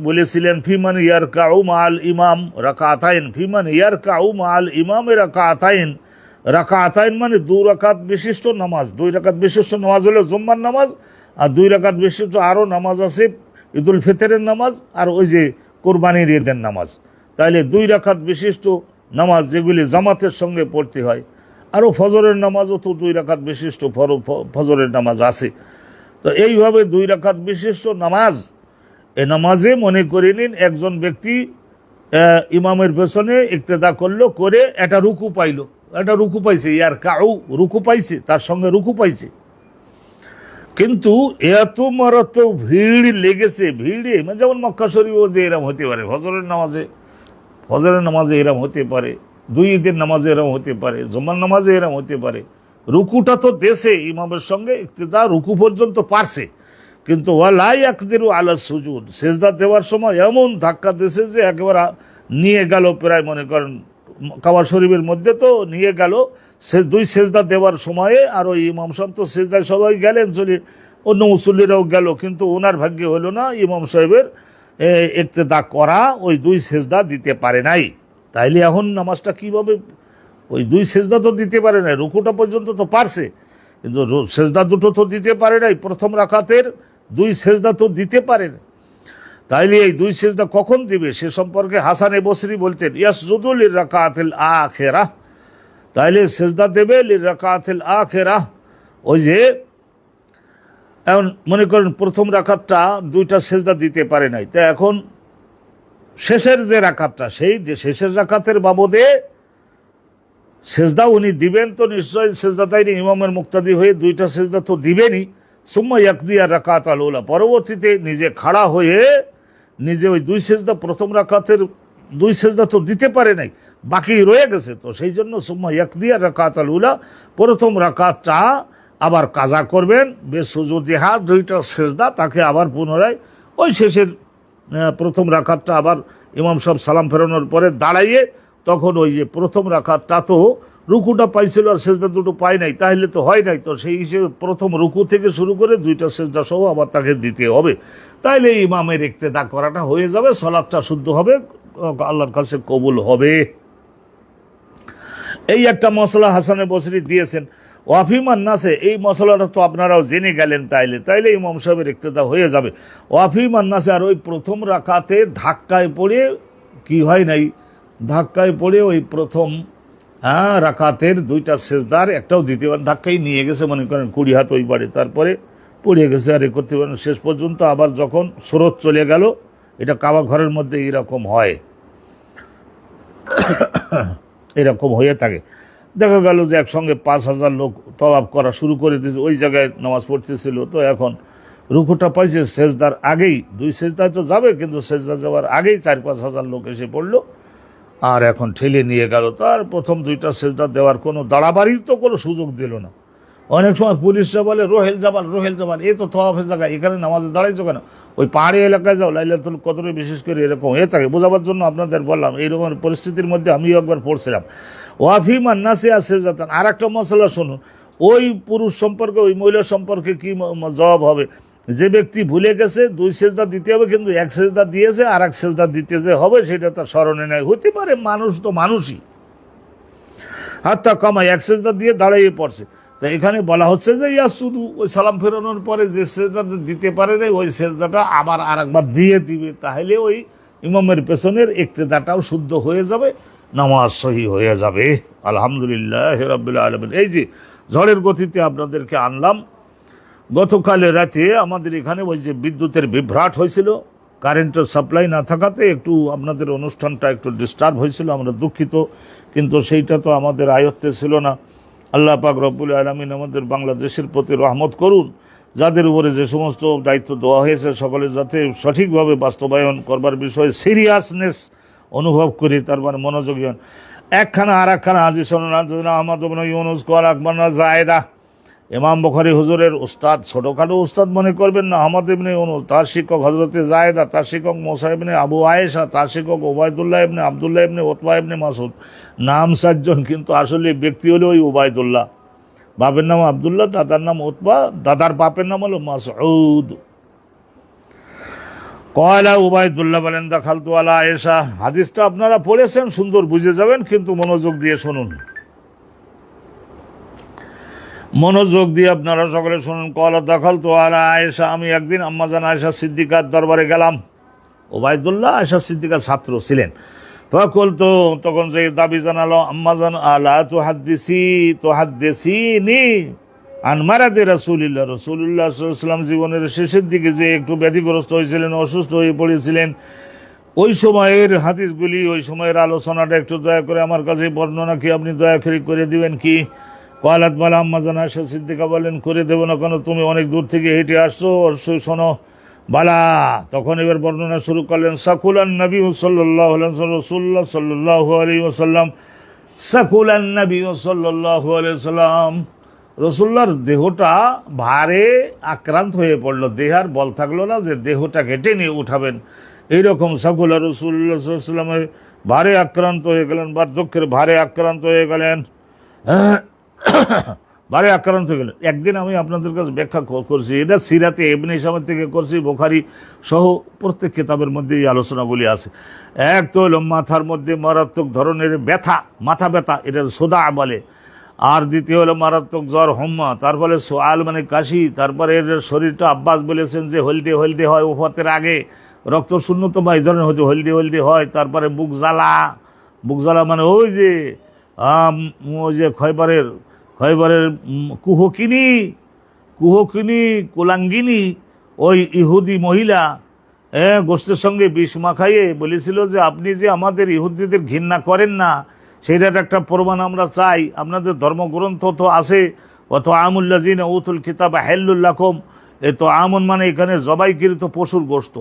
বলেছিলেন ফিমান ইয়ারকাউ মাআল ইমাম রাকাতাইন, ফিমান ইয়ারকাউ মাআল ইমাম রাকাতাইন, রাকাতাইন মানে 2 রাকাত বিশিষ্ট নামাজ। 2 রাকাত বিশিষ্ট নামাজ হলো জুম্মার নামাজ, আর 2 রাকাত বিশিষ্ট আরো নামাজ আছে, ঈদুল ফিতরের নামাজ আর ওই যে কোরবানির ঈদের নামাজ। তাইলে 2 রাকাত বিশিষ্ট নামাজ যেগুলি জামাতের সঙ্গে পড়তে হয়, আরো ফজরের নামাজও তো 2 রাকাত বিশিষ্ট ফজরের নামাজ আছে। তো এইভাবে 2 রাকাত বিশিষ্ট নামাজ, এ নামাজে মনে করে নিন একজন ব্যক্তি ইমামের পেছনে ইক্তেদা করলো, করে একটা রুকু পাইলো, একটা রুকু পাইছে, ইয়ার কাউ রুকু পাইছে, তার সঙ্গে রুকু পাইছে, কিন্তু এত মারাত্মক ভিড় লেগেছে, ভিড়ে মানে যেমন মক্কা শরীফ এরম হতে পারে, ফজরের নামাজে এরম হতে পারে, 2 ঈদের নামাজে এরম হতে পারে, জুমার নামাজে এরম হতে পারে। রুকুটা তো দেশে ইমামের সঙ্গে ইক্তেদা রুকু পর্যন্ত পারছে, কিন্তু ওয়ালা ইয়াকদিরু আলা সুজুদ, সেজদা দেওয়ার সময় এমন ধাক্কা দিয়েছে যে একেবারে নিয়ে গেল, প্রায় মনে করেন কাবা শরীফের মধ্যে তো নিয়ে গেল। সে 2 সেজদা দেওয়ার সময়ে আর ওই ইমাম সাহেব তো সেজদায় সবাই গেলেন, চলে অন্য মুসল্লিরাও গেল, কিন্তু ওনার ভাগ্যে হলো না ইমাম সাহেবের ইক্তেদা করা, ওই 2 সেজদা দিতে পারে নাই। তাইলে এখন নামাজটা কিভাবে, ওই 2 সেজদা তো দিতে পারে নাই, রুকুটা পর্যন্ত তো পারছে, কিন্তু সেজদা দুটো তো দিতে পারে নাই, প্রথম রাকাতের 2 সেজদা তো দিতে পারে না। তাইলে এই 2 সেজদা কখন দিবে সে সম্পর্কে হাসানে বসরি বলতেন ইয়াসজুদু লিরাকাতিল আখিরাহ, তাইলে সেজদা দেবে লিরাকাতিল আখিরাহ। ওই যে এখন মনে করেন প্রথম রাকাতটা 2টা সেজদা দিতে পারে নাই, তা এখন শেষের যে রাকাতটা, সেই যে শেষের রাকাতের বাবদে সেজদা উনি দিবেন, তো নিশ্চয় সেজদা তাইনি ইমামের মুক্তাদি হয়ে 2টা সেজদা তো দিবেনই। সুম্মা ইয়াকদিয়া রাকাত আল উলা, পরবর্তীতে নিজে খাড়া হয়ে নিজে ওই 2 সেজদা, প্রথম রাকাতের 2 সেজদা তো দিতে পারে নাই, বাকি রয়ে গেছে, তো সেই জন্য সুম্মা ইয়াকদিয়া রাকাত আল উলা, প্রথম রাকাতটা আবার কাজা করবেন, বেসুজুদিহা 2টা সেজদা, তাকে আবার পুনরায় ওই শেষের প্রথম রাকাতটা আবার ইমাম সাহেব সালাম ফেরানোর পরে দাঁড়াইয়ে, তখন ওই যে প্রথম রাকাতটা তো রুকুটা পাইছিল আর সেজদা দুটো পায় নাই, তাহলে তো হয় নাই, তো সেই হিসেবে প্রথম রুকু থেকে শুরু করে 2টা সেজদা সহ আবার তাকে দিতে হবে। তাইলে ইমামের ইক্তেদা করাটা হয়ে যাবে, সালাতটা শুদ্ধ হবে, আল্লাহর কাছে কবুল হবে। এই একটা মশলা হাসানে বসরি দিয়েছেন। ওয়াফিমান নাসে, এই মশলাটা তো আপনারাও জেনে গেলেন, তাইলে ইমাম সাহেবের ইক্তেদা হয়ে যাবে। ওয়াফিমান নাসে, আর ওই প্রথম রাকাতে ধাক্কায় পড়ে কি হয় নাই, ধাক্কায় পড়ে ওই প্রথম রাকাতের 2টা সেজদার একটাও দিতে পারেন, ধাক্কাই নিয়ে গেছে, মনে করেন 20 হাত ওই বাড়ি, তারপরে পড়ে গেছে আর করতে পারেন, শেষ পর্যন্ত আবার যখন স্রোত চলে গেল, এটা কাবা ঘরের মধ্যে এরকম হয়, এরকম হয়ে থাকে। দেখা গেল যে একসঙ্গে 5000 লোক তওয়াফ করা শুরু করে দিয়েছে, ওই জায়গায় নামাজ পড়তেছিল, তো এখন রুকুটা পাইছে সেজদার আগেই, 2 সেজদায় তো যাবে, কিন্তু সেজদা যাওয়ার আগেই 4-5 হাজার লোক এসে পড়লো, আর এখন ঠেলে নিয়ে গেল, তার প্রথম 2টা সেজদা দেওয়ার কোনো দাঁড়াবাড়ির তো কোনো সুযোগ দিল না। অনেক সময় পুলিশরা বলে রোহেল জাবাল, এই তো তওয়াফের জায়গা, এখানে নামাজে দাঁড়াইছো কেন, ওই পাহাড়ি এলাকায় যাও, লাইলাতুল কদরে বিশেষ করে এরকম হয়ে থাকে, বোঝাবার জন্য আপনাদের বললাম। এইরকম পরিস্থিতির মধ্যে আমিও একবার পড়ছিলাম। ওয়াফি মান্নাসে আছে যাতেন। আর একটা মশলা শুনুন, ওই পুরুষ সম্পর্কে ওই মহিলা সম্পর্কে কি জবাব হবে, যে ব্যক্তি ভুলে গেছে 2 সেজদা দিতে হবে, কিন্তু 1 সেজদা দিয়েছে, আর 1 সেজদা দিতে যে হবে সেটা তার স্মরণে নাই, হতে পারে, মানুষ তো মানুষই, হাতটা কমায় 1 সেজদা দিয়ে দাঁড়িয়ে পড়ছে, তো এখানে বলা হচ্ছে যে শুধু ওই সালাম ফেরানোর পরে যে সেজদাটা দিতে পারে না ওই সেজদাটা আবার আরেকবার দিয়ে দিবে, তাহলে ওই ইমামের পেছনের ইক্তেদাটাও শুদ্ধ হয়ে যাবে, নামাজ সহি হয়ে যাবে। আলহামদুলিল্লাহ রাব্বিল আলামিন। এই যে ঝড়ের গতিতে আপনাদেরকে আনলাম। গতকালে রাতে আমাদের এখানে ওই যে বিদ্যুতের বিভ্রাট হয়েছিল, কারেন্টের সাপ্লাই না থাকাতে একটু আপনাদের অনুষ্ঠানটা একটু ডিস্টার্ব হয়েছিল, আমরা দুঃখিত, কিন্তু সেইটা তো আমাদের আয়ত্তে ছিল না। আল্লাহ পাক রব্বুল আলামিন আমাদের বাংলাদেশের প্রতি রহমত করুন, যাদের উপরে যে সমস্ত দায়িত্ব দেওয়া হয়েছে সকলে যাতে সঠিকভাবে বাস্তবায়ন করবার বিষয়ে সিরিয়াসনেস অনুভব করি, তারপর মনোযোগী হন। একখানা আর একখানা হাদিস আহমদ ইবনে ইউনুস কল আকবরনা জায়েদা, ইমাম বুখারী হুজুরের উস্তাদ, ছোটখাটো উস্তাদ মনে করবেন না, আহমদ ইবনে ইউনুস, তার শিক্ষক হযরতে জায়েদা, তার শিক্ষক মুসা ইবনে আবু আয়েশা, তার শিক্ষক উবাইদুল্লাহ ইবনে আব্দুল্লাহ ইবনে উতবা ইবনে মাসউদ। নাম 4 জন, কিন্তু আসলে ব্যক্তি হলো ওই উবাইদুল্লাহ, বাপের নাম আব্দুল্লাহ, দাদার নাম উতবা, দাদার বাপের নাম হলো মাসউদ। কয়লা উবাইদুল্লাহ বলেন দাখালতু আলা আয়েশা। হাদিসটা আপনারা পড়েছেন, সুন্দর বুঝে যাবেন, কিন্তু মনোযোগ দিয়ে শুনুন, মনোযোগ দিয়ে আপনারা সকলে শুনুন। কয়লা দাখালতু আলা আয়েশা, আমি একদিন আম্মাজান আয়েশা সিদ্দিকার দরবারে গেলাম। উবাইদুল্লাহ আয়েশা সিদ্দিকার ছাত্র ছিলেন। ফাকুলতু, তখন যে দাবি জানালো, আম্মাজান আলা তুহাদ্দিসিনি আন মারাদি রাসূলিল্লাহ, রাসূলুল্লাহ সাল্লাল্লাহু আলাইহি ওয়াসাল্লাম জীবনের শেষের দিকে যে একটু ব্যাধিগ্রস্ত হয়েছিলেন, অসুস্থ হয়ে পড়েছিলেন, ওই সময়ের হাদিসগুলি, ওই সময়ের আলোচনাটা একটু দয়া করে আমার কাছে বর্ণনা কি আপনি দয়া করে দিবেন কি? কালাত বালা, আম্মাজান আয়েশা সিদ্দিকা বলেন, করে দেব না কেন, তুমি অনেক দূর থেকে হেঁটে আসছো, অবশ্যই শোনো। বালা, তখন এবার বর্ণনা শুরু করলেন। সাকুলান নবী সাল্লাল্লাহু আলাইহি ওয়াসাল্লাম, রাসূলুল্লাহ সাল্লাল্লাহু আলাইহি ওয়াসাল্লাম, সাকুলান নবী সাল্লাল্লাহু আলাইহি ওয়াসাল্লাম, রাসূলুল্লাহর দেহটা ভারে আক্রান্ত হয়ে পড়লো, দেহ আর বল থাকলো না যে দেহটাকে টেনে উঠাবেন, এইরকম। সাকুলা রাসূলুল্লাহ সাল্লাল্লাহু আলাইহি ওয়াসাল্লাম ভারে আক্রান্ত হয়ে গেলেন, বার্ধক্যের ভারে আক্রান্ত হয়ে গেলেন, ভারে আক্রান্ত হয়ে গেলেন। একদিন আমি আপনাদের কাছে ব্যাখ্যা করছি, এটা সিরাতে ইবনে হিশামের থেকে করছি, বুখারী সহ প্রত্যেক কিতাবের মধ্যে এই আলোচনাগুলি আছে। এক তো হলো মাথার মধ্যে মারাত্মক ধরনের ব্যথা, মাথা ব্যথা, এটা সোদা বলে। আর দ্বিতীয় হলো মারাত্মক জ্বর, হম্মা, তারপরে সোয়াল মানে কাশি, তারপরে এর শরীরটা আব্বাস বলেছেন যে হলদে হলদে হয়, ওফাতের আগে রক্ত শূন্যত বা এই ধরনের হয়তো হলদে হলদে হয়। তারপরে বুক জ্বালা, বুক জ্বালা মানে ওই যে খয়বারের কুহকিনী কুলাঙ্গিনী, ওই ইহুদি মহিলা গোষ্ঠীর সঙ্গে বিষ মাখাইয়ে বলেছিল যে আপনি যে আমাদের ইহুদিদের ঘৃণা করেন না, সেইটার একটা প্রমাণ আমরা চাই, আপনাদের ধর্মগ্রন্থ তো আছে, অত আমুল্লাযিনা উতুল কিতাব হাল্লুল লাকুম, এই তো আমন মানে এখানে জবাইকৃত পশুর গোশত,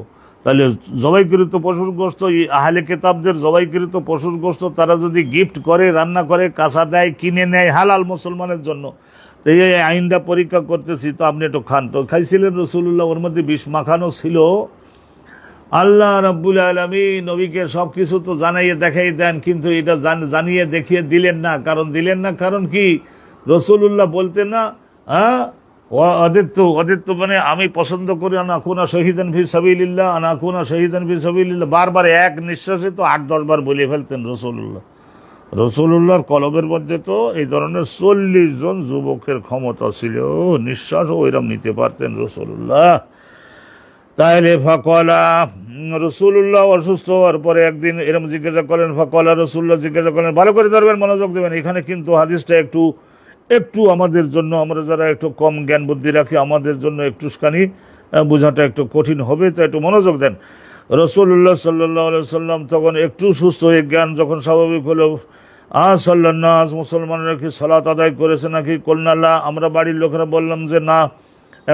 তাহলে জবাইকৃত পশুর গোশত, আহলে কিতাবদের জবাইকৃত পশুর গোশত তারা যদি গিফট করে, রান্না করে, কাঁচা দেয়, কিনে নেয়, হালাল মুসলমানের জন্য, তো এই আইনটা পরীক্ষা করতেছি, তো আপনি একটু খান। তো খাইছিলেন রাসূলুল্লাহ, ওর মধ্যে বিষ মাখানো ছিল। আল্লাহ রাব্বুল আলামিন নবীকে সবকিছু তো জানাইয়ে দেখাই দেন, কিন্তু এটা জানিয়ে দেখিয়ে দিলেন না। কারণ কি? রাসূলুল্লাহ বলতেন না, অদিত্য মানে আমি পছন্দ করি আনাকুনা শহীদান ফি সাবিলিল্লাহ, আনাকুনা শহীদান ফি সাবিলিল্লাহ, বারবার এক নিঃশ্বাসে তো 8-10 বার বলে ফেলতেন রাসূলুল্লাহর কলবের মধ্যে তো এই ধরনের 40 জন যুবকের ক্ষমতা ছিল, নিঃশ্বাসও ওইরকম নিতে পারতেন রাসূলুল্লাহ। তাইলে ফাকলা, রাসূলুল্লাহ অসুস্থ হওয়ার পরে একদিন এরকম জিজ্ঞাসা করেন, ফাকলা রাসূলুল্লাহ জিজ্ঞাসা করেন, ভালো করে ধরবেন, মনোযোগ দেবেন, এখানে কিন্তু হাদিসটা একটু আমাদের জন্য, আমরা যারা একটু কম জ্ঞান বুদ্ধি রাখি, আমাদের জন্য একটুখানি বোঝাটা একটু কঠিন হবে, তো একটু মনোযোগ দেন। রাসূলুল্লাহ সাল্লাল্লাহু আলাইহি ওয়াসাল্লাম তখন একটু সুস্থ হয়ে, জ্ঞান যখন স্বাভাবিক হলো, সাল্লান্নাস, মুসলমানরা কি সালাত আদায় করেছে নাকি? কলনাল্লাহ, আমরা বাড়ির লোকেরা বললাম যে না,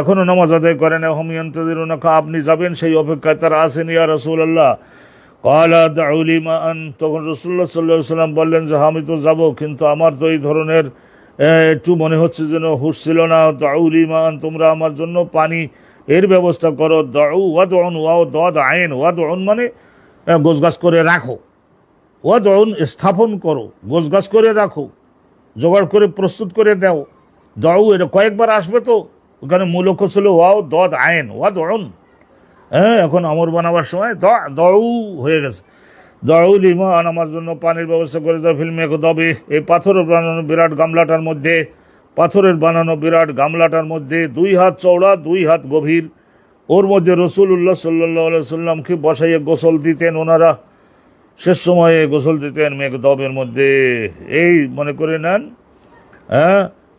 এখনো নামাজ আদায় করে না। হুম ইয়ান্তাযিরুনাকা, আপনি যাবেন সেই অপেক্ষায় তারা আসেন। ইয়া রাসূলুল্লাহ, ক্বালা দাউ লি মাআন, তখন রাসূলুল্লাহ সাল্লাল্লাহু আলাইহি ওয়াসাল্লাম বললেন যে আমি তো যাব, কিন্তু আমার তো এই ধরনের একটু মনে হচ্ছে যেন হুঁশ ছিল না। দাউ লি মাআন, তোমরা আমার জন্য পানি এর ব্যবস্থা করো। দাউ ওয়াদউন, ওয়াও দাদ আইন, ওয়াদউন মানে গোছগাছ করে রাখো, ওয়াদউন স্থাপন করো, গোছগাছ করে রাখো, জোগাড় করে প্রস্তুত করে দাও। দাউ এটা কয়েকবার আসবে, তো ওখানে মূল অক্ষর ছিল ওয়াও দাদ আইন, ওয়াদউন। এখন আমর বানাবার সময় দাউ হয়ে গেছে। দাউ লিমান, আমার জন্য পানির ব্যবস্থা করে দাও, ফিল্মে দবে, এই পাথর বানানো বিরাট গামলাটার মধ্যে পাথরের বানানো বিরাট গামলাটার মধ্যে 2 হাত চওড়া 2 হাত গভীর, ওর মধ্যে রাসূলুল্লাহ সাল্লাল্লাহু আলাইহি সাল্লামকে বসাইয়ে গোসল দিতেন ওনারা। শেষ সময়ে গোসল দিতেন মেঘদবের মধ্যে। এই মনে করে নেন,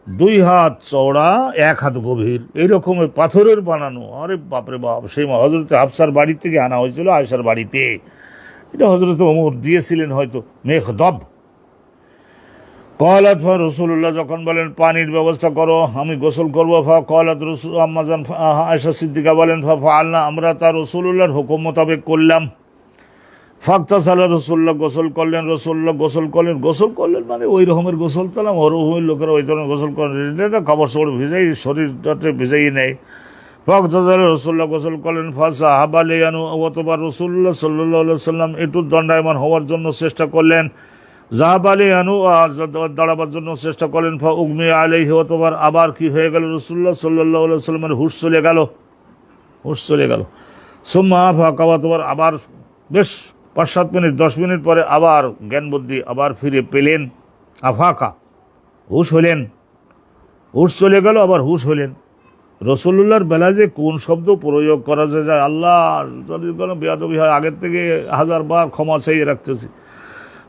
2 হাত চওড়া 1 হাত গভীর, এইরকম পাথরের বানানো। আরে বাপরে বাপ! সেই হযরত হাফসার বাড়ি থেকে আনা হয়েছিল আয়েশার বাড়িতে। এটা হযরত ওমর দিয়েছিলেন হয়তো মেঘদব। কলাত ফা রসুল্লাহ যখন বলেন পানির ব্যবস্থা করো, আমি গোসল করবো। ফা কলাত রসুল আম্মাজান আয়েশা সিদ্দিকা বলেন ফা ফাআলনা, আমরা তার রসুল্লাহর হুকুম মোতাবেক করলাম। ফাগতাসালা রসুল্লাহ, গোসল করলেন। রসুল্লাহ গোসল করলেন মানে ওই রকমের গোসল তালাম, ওই লোকেরা ওই ধরনের গোসল করেন, এটা কাপড় চোপড় ভিজাই শরীরটাতে ভিজাই নেয়। ফাগতাসালা রসুল্লাহ গোসল করলেন। ফা সাহাবা লিয়ানু, অতবার রসুল্লাহ সাল্লাল্লাহু আলাইহি সাল্লাম একটু দণ্ডায়মান হওয়ার জন্য চেষ্টা করলেন। জাহাবালি আনু, দাঁড়াবার জন্য চেষ্টা করলেন। ফা উগমি আলাইহি, অতবার আবার কি হয়ে গেল, রাসূলুল্লাহ সাল্লাল্লাহু আলাইহি ওয়াসাল্লামের হুঁশ চলে গেল। সুম্মা আফাকা, অতবার আবার বেশ 5-7 মিনিট 10 মিনিট পরে আবার জ্ঞান বুদ্ধি আবার ফিরে পেলেন। আফাকা, হুঁশ হলেন, হুঁশ চলে গেল, আবার হুঁশ হলেন। রাসূলুল্লাহর বেলা যে কোন শব্দ প্রয়োগ করা যায়, আল্লাহ যদি কোনো বেয়াদবি হয় আগের থেকে 1000 বার ক্ষমা চাইয়ে রাখতেছি।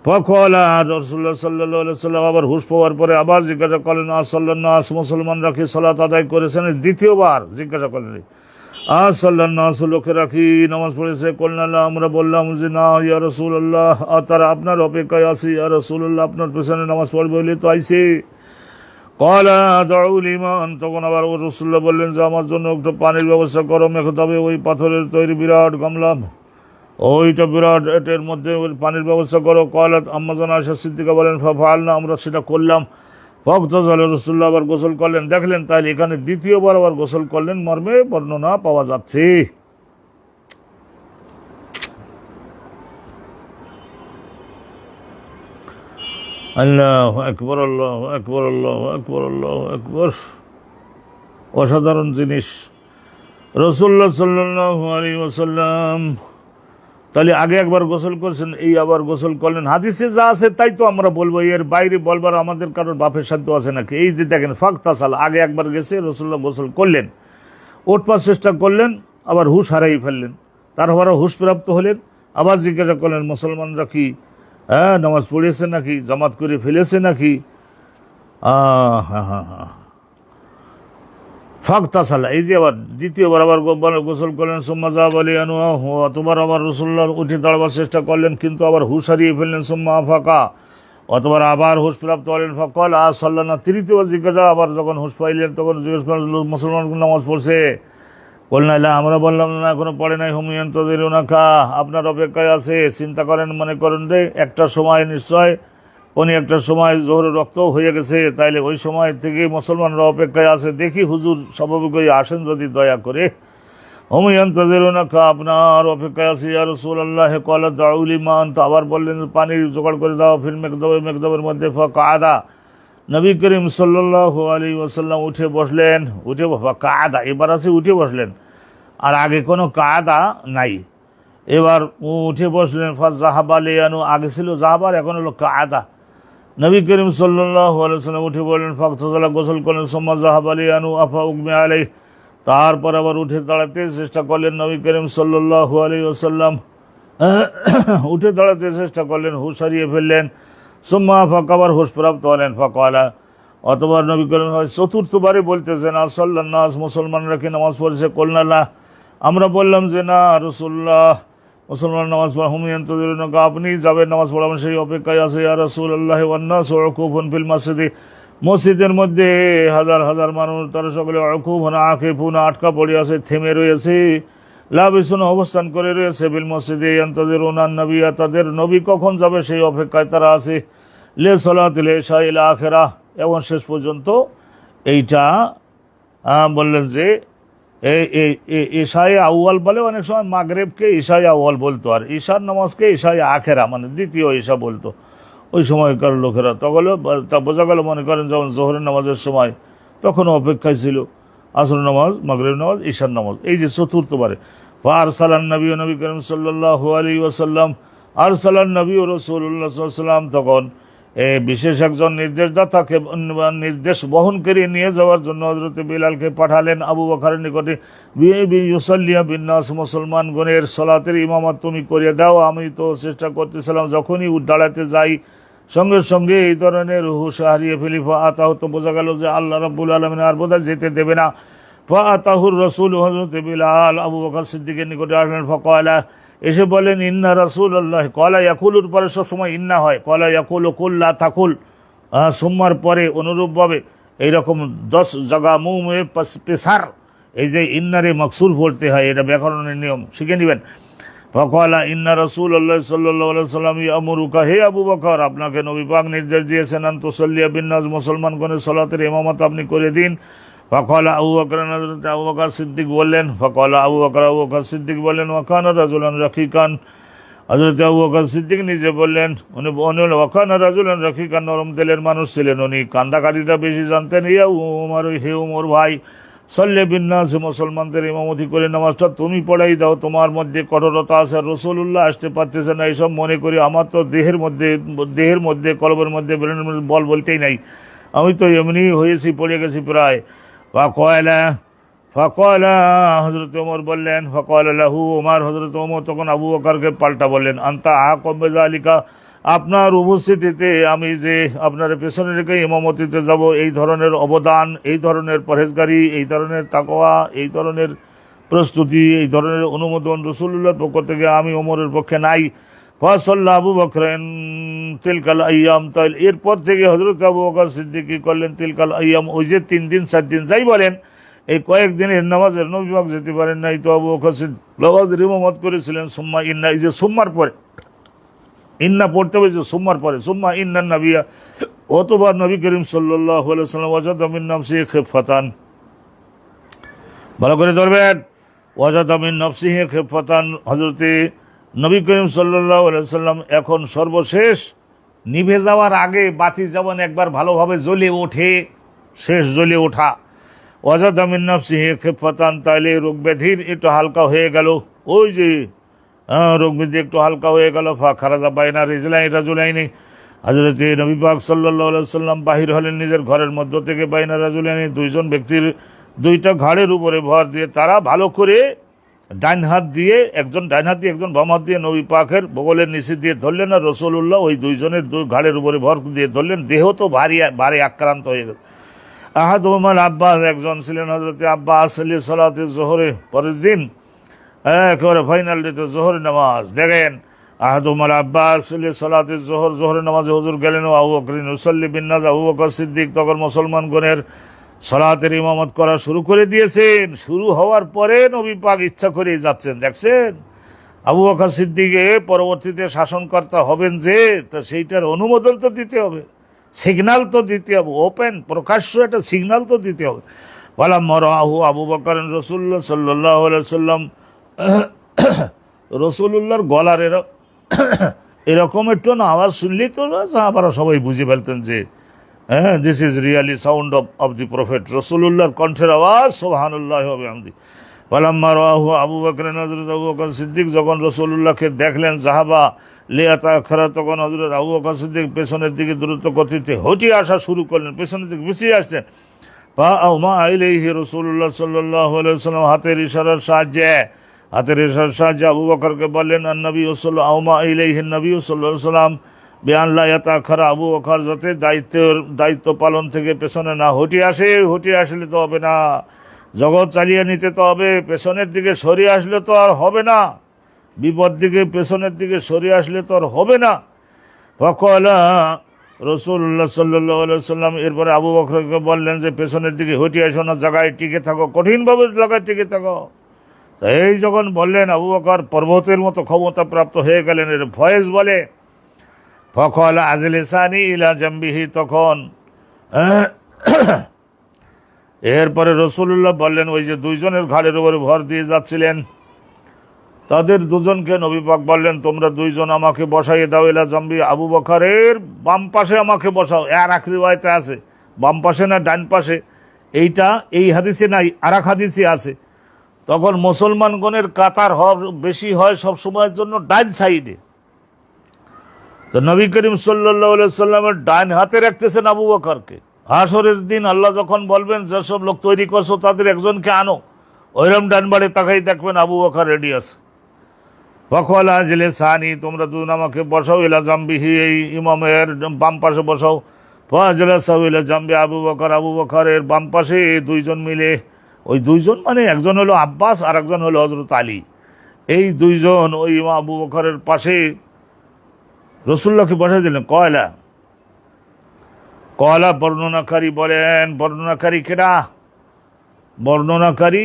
ফকলা রাসূলুল্লাহ সাল্লাল্লাহু আলাইহি ওয়াসাল্লাম আবার হুঁশ পাওয়ার পরে আবার জিজ্ঞাসা করলেন, আসসাল্লানাস, মুসলমানরা কি সালাত আদায় করেছেন? দ্বিতীয়বার জিজ্ঞাসা করলেন, আসসাল্লানাস, লোকেরা কি নামাজ পড়েছে? কলনা, আমরা বললাম যে না ইয়া রাসূলুল্লাহ, তারা আপনার অপেক্ষায় আছে ইয়া রাসূলুল্লাহ, আপনার পেছনে নামাজ পড়বে বলে তো আইছে। কলা দাউল ইমান, তখন আবার রাসূলুল্লাহ বললেন যে আমার জন্য একটু পানির ব্যবস্থা করো। মেঘদবে ওই পাথরের তৈরি বিরাট গামলা, ওইটা বিরাট, এটার মধ্যে পানির ব্যবস্থা করো। কলাত আম্মাজান আয়েশা সিদ্দিকা বলেন ফা ফাআলনা, আমরা সেটা করলাম। ফাগতাসালা রাসূলুল্লাহ, আবার গোসল করলেন। দেখলেন তাহলে এখানে দ্বিতীয়বার আবার গোসল করলেন মর্মে বর্ণনা পাওয়া যাচ্ছে। আল্লাহু আকবার, আল্লাহু আকবার, আল্লাহু আকবার, আল্লাহু আকবার। অসাধারণ জিনিস। রাসূলুল্লাহ সাল্লাল্লাহু আলাইহি ওয়াসাল্লাম তাহলে আগে একবার গোসল করছেন, এই আবার গোসল করলেন। হাদিসে যা আছে তাই তো আমরা বলবো, এর বাইরে বলবার আমাদের কারোর বাপের সাধ্য আছে নাকি? এই যে দেখেন ফাগতাসাল, আগে একবার গেছে, রাসূলুল্লাহ গোসল করলেন, ওঠবার চেষ্টা করলেন, আবার হুঁশ হারাই ফেললেন। তারপর হুঁশ প্রাপ্ত হলেন, আবার জিজ্ঞাসা করলেন মুসলমানরা কি নামাজ পড়েছে নাকি, জামাত করে ফেলেছে নাকি। ফাগতাসালা, এই যে আবার দ্বিতীয়বার আবার গোসল করলেন। সুম্মা যাবালি আনু, অতবার আবার রাসূলুল্লাহ উঠে দাঁড়াবার চেষ্টা করলেন, কিন্তু আবার হুঁশ হারিয়ে ফেললেন। সুম্মা আফাকা, অতবার আবার হুঁশ প্রাপ্ত হলেন। ফাকাল সাল্লানা, তৃতীয়বার জিজ্ঞাসা, আবার যখন হুঁশ পাইলেন তখন জিজ্ঞেস করলেন মুসলমান নামাজ পড়ছে? বললেন না, আমরা বললাম না এখনো পড়ে নাই। হুম ইয়ানতাযিরুনাকা, আপনার অপেক্ষায় আছে। চিন্তা করেন, মনে করেন রে একটা সময় নিশ্চয় উনি একটা সময় জোহরের রক্ত হয়ে গেছে, তাইলে ওই সময় থেকে মুসলমানরা অপেক্ষায় আছে। দেখি হুজুর স্বাভাবিকই আসেন যদি দয়া করে। হুম ইয়ানতাযিরুনাকা, আপনার অপেক্ষায় আছে ইয়া রাসূলুল্লাহ। ক্বালা দাউ লিমান, তো আবার বললেন পানির জোগাড় করে দাও। ফিল মেঘদবে, মেঘদবের মধ্যে। ফাকাদা, নবী করিম সাল্লাল্লাহু আলাইহি ওয়াসাল্লাম উঠে বসলেন। কাদা এবার আছে উঠে বসলেন, আর আগে কোনো কাদা নাই, এবার উঠে বসলেন। ফা যাহাবা লিয়ানু, আগে ছিল যাহাবার, এখন হলো কাদা। নবী করিম সাল্লাল্লাহু আলাইহি ওয়াসাল্লাম উঠে বললেন, ফাগতাসালা, গোসল করলেন। সুম্মা যাহাবা লিয়ানু আফা উগমি আলাইহি, তারপর আবার উঠে দাঁড়াতে চেষ্টা করলেন নবী করিম সাল্লাল্লাহু আলাইহি ওয়াসাল্লাম। উঠে দাঁড়াতে চেষ্টা করলেন, হুঁশ হারিয়ে ফেললেন। সুম্মা আফাকা, আবার হুঁশ প্রাপ্ত হলেন। ফাকালা, অতবার নবী করিম চতুর্থবারে বলতেছেন, আসসাল্লানাস, মুসলমানরা কি নামাজ পড়েছে? কলনা, আমরা বললাম যে না রাসূলুল্লাহ, মুসলমান নামাজ পড়া। হুম ইয়ানতাযিরুনাকা, আপনি যাবেন নামাজ পড়াবেন সেই অপেক্ষায় আছে ইয়া রাসূলুল্লাহ। ওয়ান্নাসু উকুফুন ফিল মসজিদে, মসজিদের মধ্যে হাজার হাজার মানুষ, তারা সকলে উকুফুন আকিফুন, আটকা পড়ে আছে, থেমে রয়েছে। লাবিসুন, অবস্থান করে রয়েছে। বিল মসজিদে ইয়ানতাযিরুনান নবিয়্যা, তাদের নবী কখন যাবে সেই অপেক্ষায় তারা আছে। লে সালাতিল ইশা ইলা আখিরাহ, এবং শেষ পর্যন্ত এইটা বললেন যে ঈশায়ে আউয়াল বলে, অনেক সময় মাগরিবকে ঈশায়ে আউয়াল বলতো, আর ঈশার নামাজকে ঈশায়ে আখেরা মানে দ্বিতীয় ঈশা বলতো ওই সময়কার লোকেরা। তখন তা বোঝা গেল, মনে করেন যেমন জোহরের নামাজের সময় তখনও অপেক্ষায় ছিল, আসর নামাজ, মাগরিব নামাজ, ঈশার নামাজ, এই যে চতুর্থবারে। ফারসালান নবী, নবী করিম সাল্লাল্লাহু আলাইহি ওয়াসাল্লাম, আরসালান নবী ও রাসূলুল্লাহ সাল্লাল্লাহু আলাইহি ওয়াসাল্লাম তখন বিশেষ একজন নির্দেশদাতাকে নির্দেশ বহনকারী নিয়ে যাওয়ার জন্য হযরত বিলালকে পাঠালেন আবু বকরের নিকটে। ইউসাল্লিয়া বিন্নাস, মুসলমানগণের সালাতের ইমামত তুমি করে দাও। আমি তো চেষ্টা করতেছিলাম, যখনই দাঁড়াতে যাই সঙ্গে সঙ্গে এই ধরনের হুঁশ হারিয়ে ফেলি। ফাআতাহু, তো বোঝা গেল যে আল্লাহ রাব্বুল আলামিন আর বোধহয় যেতে দেবে না। ফাআতাহুর রাসূল, হযরত বিলাল আবু বকর সিদ্দিকের নিকটে আসলেন। ফাকালা, এসে বলেন, ইন্না রাসূলুল্লাহ, কলা ইয়াকুলুর পরে সবসময় ইন্না হয়, কলা ইয়াকুলু কুল লা তাকুল, সুম্মার পরে অনুরূপভাবে এইরকম 10 জায়গা মুমে পেসার, এই যে ইন্নারে মাকসুর পড়তে হয়, এটা ব্যাকরণের নিয়ম, শিখে নেবেন। ফাকালা ইন্না রাসূলুল্লাহ সাল্লাল্লাহু আলাইহি ওয়াসাল্লাম ইয়ামুরুকা, হে আবু বকর, আপনাকে নবী পাক নির্দেশ দিয়েছেন, আন তুসাল্লিয়া বিন্নাস, মুসলমানগণের সালাতের ইমামত আপনি করে দিন। ফাকালা আবু বকর, হযরত আবু বকর সিদ্দিক বললেন, ফাকালা আবু বকর সিদ্দিক বললেন, ওয়া কানা রাজুলান রাকিকান, হযরত আবু বকর সিদ্দিক নিজে বললেন, উনি ওয়া কানা রাজুলান রাকিকান, নরম দিলের মানুষ ছিলেন, উনি কান্দাকাটিটা বেশি জানতেন। ইয়া উমর, হে উমর ভাই, সাল্লি বিন্নাস, মুসলমানদের ইমামতি করে নামাজটা তুমি পড়াই দাও, তোমার মধ্যে কঠোরতা আছে, রাসূলুল্লাহ আসতে পারতেছে না, এইসব মনে করি আমার তো দেহের মধ্যে কলবের মধ্যে ব্রেনের মধ্যে বল বলতেই নাই, আমি তো এমনি হয়েছি, পড়ে গেছি প্রায়। ফাকালা হযরত ওমর বললেন, ফাকালা লাহু ওমর, হযরত ওমর তখন আবু বকরকে পাল্টা বললেন, আনতা আকাম বিযালিকা, আপনার উপস্থিতিতে আমি যে আপনার পেছনে রেখে ইমামতিতে যাব, এই ধরনের অবদান, এই ধরনের পরহেজগারি, এই ধরনের তাকওয়া, এই ধরনের প্রস্তুতি, এই ধরনের অনুমোদন রাসূলুল্লাহর পক্ষ থেকে আমি ওমরের পক্ষে নাই। ফাসাল্লা আবু বকরেন তিলকাল আইয়াম, তাই এরপর থেকে হযরত আবু বকর সিদ্দিক কি করলেন, তিলকাল আইয়াম, ওই যে 3 দিন 4 দিন যাই বলেন, এই কয়েকদিনের নামাজের নবী পাক যেতে পারেন নাই, তো আবু বকর সিদ্দিক নামাজের ইমামত করেছিলেন। সুম্মা ইন্না, এই যে সুম্মার পরে ইন্না পড়তে হয়েছে, সুম্মার পরে, সুম্মা ইন্নান নাবিয়া, অতবার নবী করিম সাল্লাল্লাহু আলাইহি ওয়াসাল্লাম ওয়াজাদা মিন নাফসিহি খিফাতান, ভালো করে ধরবেন, ওয়াজাদা মিন নাফসিহি খিফাতান, হযরতে নবী করিম সাল্লাল্লাহু আলাইহি ওয়াসাল্লাম এখন সর্বশেষ নিভে যাওয়ার আগে বাতি যেমন একবার ভালোভাবে জ্বলে ওঠে, শেষ জ্বলে ওঠা, ওয়াজাদা মিন নাফসিহি খিফাতান, তাইলে রোগ ব্যাধির একটু হালকা হয়ে গেল, ওই যে রোগ ব্যাধি একটু হালকা হয়ে গেল। ফাখারাজা বাইনা রিজলাইনি রাজুলাইনি, হযরত নবী পাক সাল্লাল্লাহু আলাইহি ওয়াসাল্লাম বাহির হলেন নিজের ঘরের মধ্য থেকে, বাইনা রাজুলাইনি, 2 জন ব্যক্তির 2টা ঘাড়ের উপরে ভর দিয়ে, তারা ভালো করে ডাইন হাত দিয়ে, একজন ডাইন হাত দিয়ে একজন বাম হাত দিয়ে নবী পাকের বগলের নিচে দিয়ে ধরলেন, আর রাসূলুল্লাহ ওই 2 জনের ঘাড়ের উপরে ভর দিয়ে ধরলেন। দেহ তো ভারী আক্রান্ত হয়ে গেল। আহাদুহুমাল আব্বাস, একজন ছিলেন হযরত আব্বাস, সালাতে যোহরে, পরের দিন একেবারে ফাইনাল ডেতে যোহরের নামাজ, দেখেন আহাদুহুমাল আব্বাস সালাতে যোহরের নামাজে হুজুর গেলেন। আবু বকর ইউসাল্লি বিন্নাস, আবু বকর সিদ্দিক তখন মুসলমানগণের সালাতের ইমামত করা শুরু করে দিয়েছেন। শুরু হওয়ার পরে নবী পাক ইচ্ছা করে যাচ্ছেন, দেখছেন আবু বকর সিদ্দিকে পরবর্তীতে শাসনকর্তা হবেন যে, তো সেইটার অনুমোদন তো দিতে হবে, সিগন্যাল তো দিতে হবে, ওপেন প্রকাশ্য একটা সিগন্যাল তো দিতে হবে। ওয়ালাম্মা রাআহু আবু বকর রাসূলুল্লাহ সাল্লাল্লাহু আলাইহি ওয়াসাল্লাম, রাসূলুল্লাহর গলার এরকম একটু না আওয়াজ শুনলেই তো সাহাবারা সবাই বুঝে ফেলতেন যে this is really sound of the prophet, রাসূলুল্লাহর কণ্ঠের আওয়াজ, সুবহানাল্লাহি ওয়া বিহামদিহি। ওয়ালাম্মা রাআহু আবু বকর, হযরত আবু বকর সিদ্দিক যখন রাসূলুল্লাহকে দেখলেন, যাহাবা লিয়াতাখারা, তখন হযরত আবু বকর সিদ্দিক পেছনের দিকে দ্রুত গতিতে হটিয়ে আসা শুরু করলেন, পেছনের দিকে পিছিয়ে আসছেন। ফাআউমা ইলাইহি রাসূলুল্লাহ সাল্লাল্লাহু আলাইহি ওয়াসাল্লাম, হাতের ইশারার সাহায্যে আবু বকরকে বললেন, নবী আউমা ইলাইহি নবী সাল্লাল্লাহু আলাইহি ওয়াসাল্লাম বিআন লা ইয়াতাখারা, আবু বকর যাতে দায়িত্ব পালন থেকে পেছনে না হটিয়ে আসলে তো হবে না, জগৎ চালিয়ে নিতে তো হবে, পেছনের দিকে সরিয়ে আসলে তো আর হবে না, বিপদ দিকে পেছনের দিকে সরিয়ে আসলে তো আর হবে না। ফাকালা রাসূলুল্লাহ সাল্লাল্লাহু আলাইহি ওয়াসাল্লাম, এরপরে আবু বকরকে বললেন যে পেছনের দিকে হটিয়ে আসো না, জায়গায় টিকে থাকো, কঠিনভাবে জায়গায় টিকে থাকো। এই যখন বললেন, আবু বকর পর্বতের মতো ক্ষমতা প্রাপ্ত হয়ে গেলেন, এর ফয়েজ বলে। ফাকালা আজলিসানি ইলা জামবিহি, তখন এরপরে রাসূলুল্লাহ বললেন, ওই যে 2 জনের ঘাড়ের উপরে ভর দিয়ে যাচ্ছিলেন, তাদের 2 জনকে নবী পাক বললেন, তোমরা 2 জন আমাকে বসাইয়ে দাও, ইলা জামবি, আবু বকরের বাম পাশে আমাকে বসাও। আর এক রিওয়ায়াতে আছে বাম পাশে না ডান পাশে, এইটা এই হাদিসে নাই, আর এক হাদিসে আছে। তখন মুসলমানগণের কাতার বেশি হয় সব সময়ের জন্য ডান সাইডে, তো নবী করিম সাল্লাল্লাহু আলাইহি সাল্লামের ডান হাতে রাখতেছেন আবু বকরকে। হাসরের দিন আল্লাহ যখন বলবেন যেসব লোক তৈরি করছো তাদের একজনকে আনো, ওইরকম ডান বাড়ি তাকাই দেখবেন আবু বকর রেডি আছে। ফকলা জেলে সানি, তোমরা দুজন আমাকে বসাও ইলা জাম্বিহি, এই ইমামের বাম পাশে বসাও। ফজলা সাউলা জাম্বি আবু বকর, আবু বকরের বাম পাশে দুইজন মিলে, ওই দুইজন মানে একজন হলো আব্বাস আর একজন হলো হযরত আলী, এই দুইজন ওই আবু বকরের পাশে রাসূলুল্লাহকে বসাই দিলেন। কয়লা কয়লা বর্ণনাকারী বলেন, বর্ণনাকারী কেডা? বর্ণনাকারী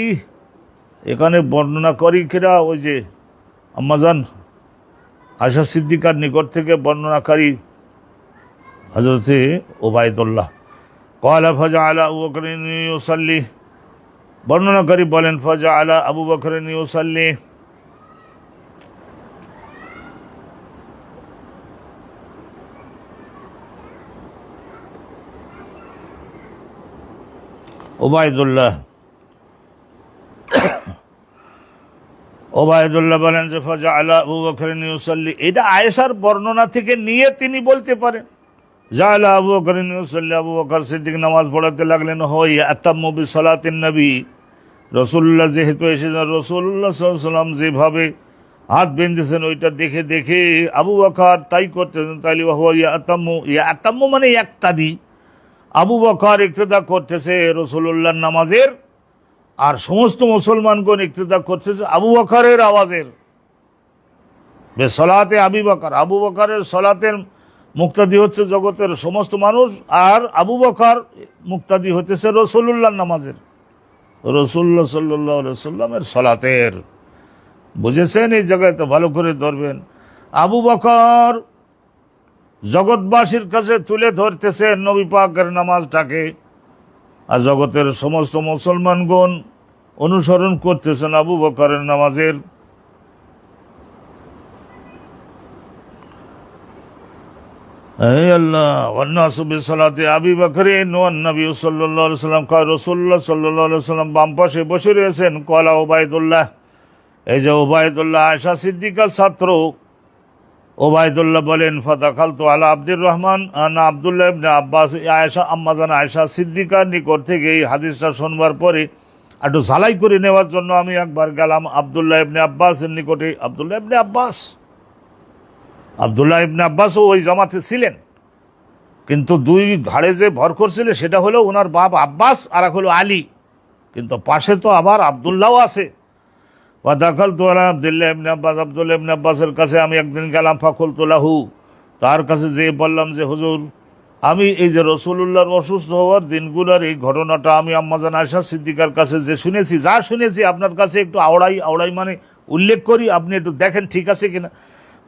এখানে বর্ণনাকারী কেডা? ওই যে আম্মাজান আয়েশা সিদ্দিকার নিকট থেকে বর্ণনাকারী হযরতে উবাইদুল্লাহ। ক্বালা ফাজআলা আবু বকর ইউসাল্লি, বর্ণনাকারী বলেন ফাজআলা আবু বকর ইউসাল্লি। ওবায়দুল্লাহ বলেন যে ফাজআলা আবু বকর ইউসাল্লি, এটা আয়েশার বর্ণনা থেকে নিয়ে তিনি বলতে পারেন। জাআলা আবু বকর ইউসাল্লি, আবু বকর সিদ্দিক নামাজ পড়াতে লাগলেন। হয় আতাম্মু বিসালাতিন নবী, রাসূলুল্লাহ যেহেতু এসেছেন, রাসূলুল্লাহ সাল্লাল্লাহু আলাইহি ওয়াসাল্লাম যেভাবে হাত বেঁধেছেন ওইটা দেখে দেখে আবু বকর তাই করতেছেন। তাইলে ইয়া আতাম্মু মানে ইক্তাদি, আবু বকর ইক্তেদা করতেছে রাসূলুল্লাহর নামাজের, আর সমস্ত মুসলমানগণ ইক্তেদা করতেছে আবু বকরের আওয়াজের। বেসলাতে আবি বকর, আবু বকরের সলাতের মুক্তাদি হচ্ছে জগতের সমস্ত মানুষ, আর আবু বকর মুক্তাদি হতেছে রাসূলুল্লাহর নামাজের, রাসূলুল্লাহ সাল্লাল্লাহু আলাইহি ওয়াসাল্লামের সলাতের। বুঝেছেন? এই জায়গায় তো ভালো করে ধরবেন। আবু বকর জগৎবাসীর কাছে তুলে ধরতেছেন নবী পাকের নামাজটাকে, আর জগতের সমস্ত মুসলমানগণ অনুসরণ করতেছেন আবু বকরের নামাজের। হে আল্লাহ, ওয়ান্নাসু বিসসালাতি আবি বকরিন ওয়ান নবী সাল্লাল্লাহু আলাইহি ওয়াসাল্লাম, কয় রাসূলুল্লাহ সাল্লাল্লাহু আলাইহি ওয়াসাল্লাম বাম পাশে বসে রয়েছেন। কলা উবাইদুল্লাহ, এই যে উবাইদুল্লাহ আয়েশা সিদ্দিকার ছাত্র, ওবায়দুল্লাহ বলেন ফাদাখালতু আলা আব্দুর রহমান আনা আব্দুল্লাহ ইবনে আব্বাস, আয়েশা আম্মাজান আয়েশা সিদ্দিকার নিকট থেকে এই হাদিসটা শুনবার পরে একটু ঝালাই করে নেওয়ার জন্য আমি একবার গেলাম আব্দুল্লাহ ইবনে আব্বাসের নিকটে। আব্দুল্লাহ ইবনে আব্বাসও ওই জামাতে ছিলেন, কিন্তু দুই ঘাড়ে যে ভর করছিলেন সেটা হলো ওনার বাপ আব্বাস আর এক হলো আলী, কিন্তু পাশে তো আবার আব্দুল্লাহও আছে। ওয়াদাখালতু আলা আব্দুল্লাহ ইবনে আব্বাস, আব্দুল্লাহ ইবনে আব্বাসের কাছে আমি একদিন গেলাম। ফাকুলতু লাহু, তার কাছে যে বললাম যে হুজুর, আমি এই যে রাসূলুল্লাহর অসুস্থ হওয়ার দিনগুলোর এই ঘটনাটা আমি আম্মাজান আয়েশা সিদ্দিকার কাছে যে শুনেছি, যা শুনেছি আপনার কাছে একটু আওড়াই মানে উল্লেখ করি, আপনি একটু দেখেন ঠিক আছে কিনা।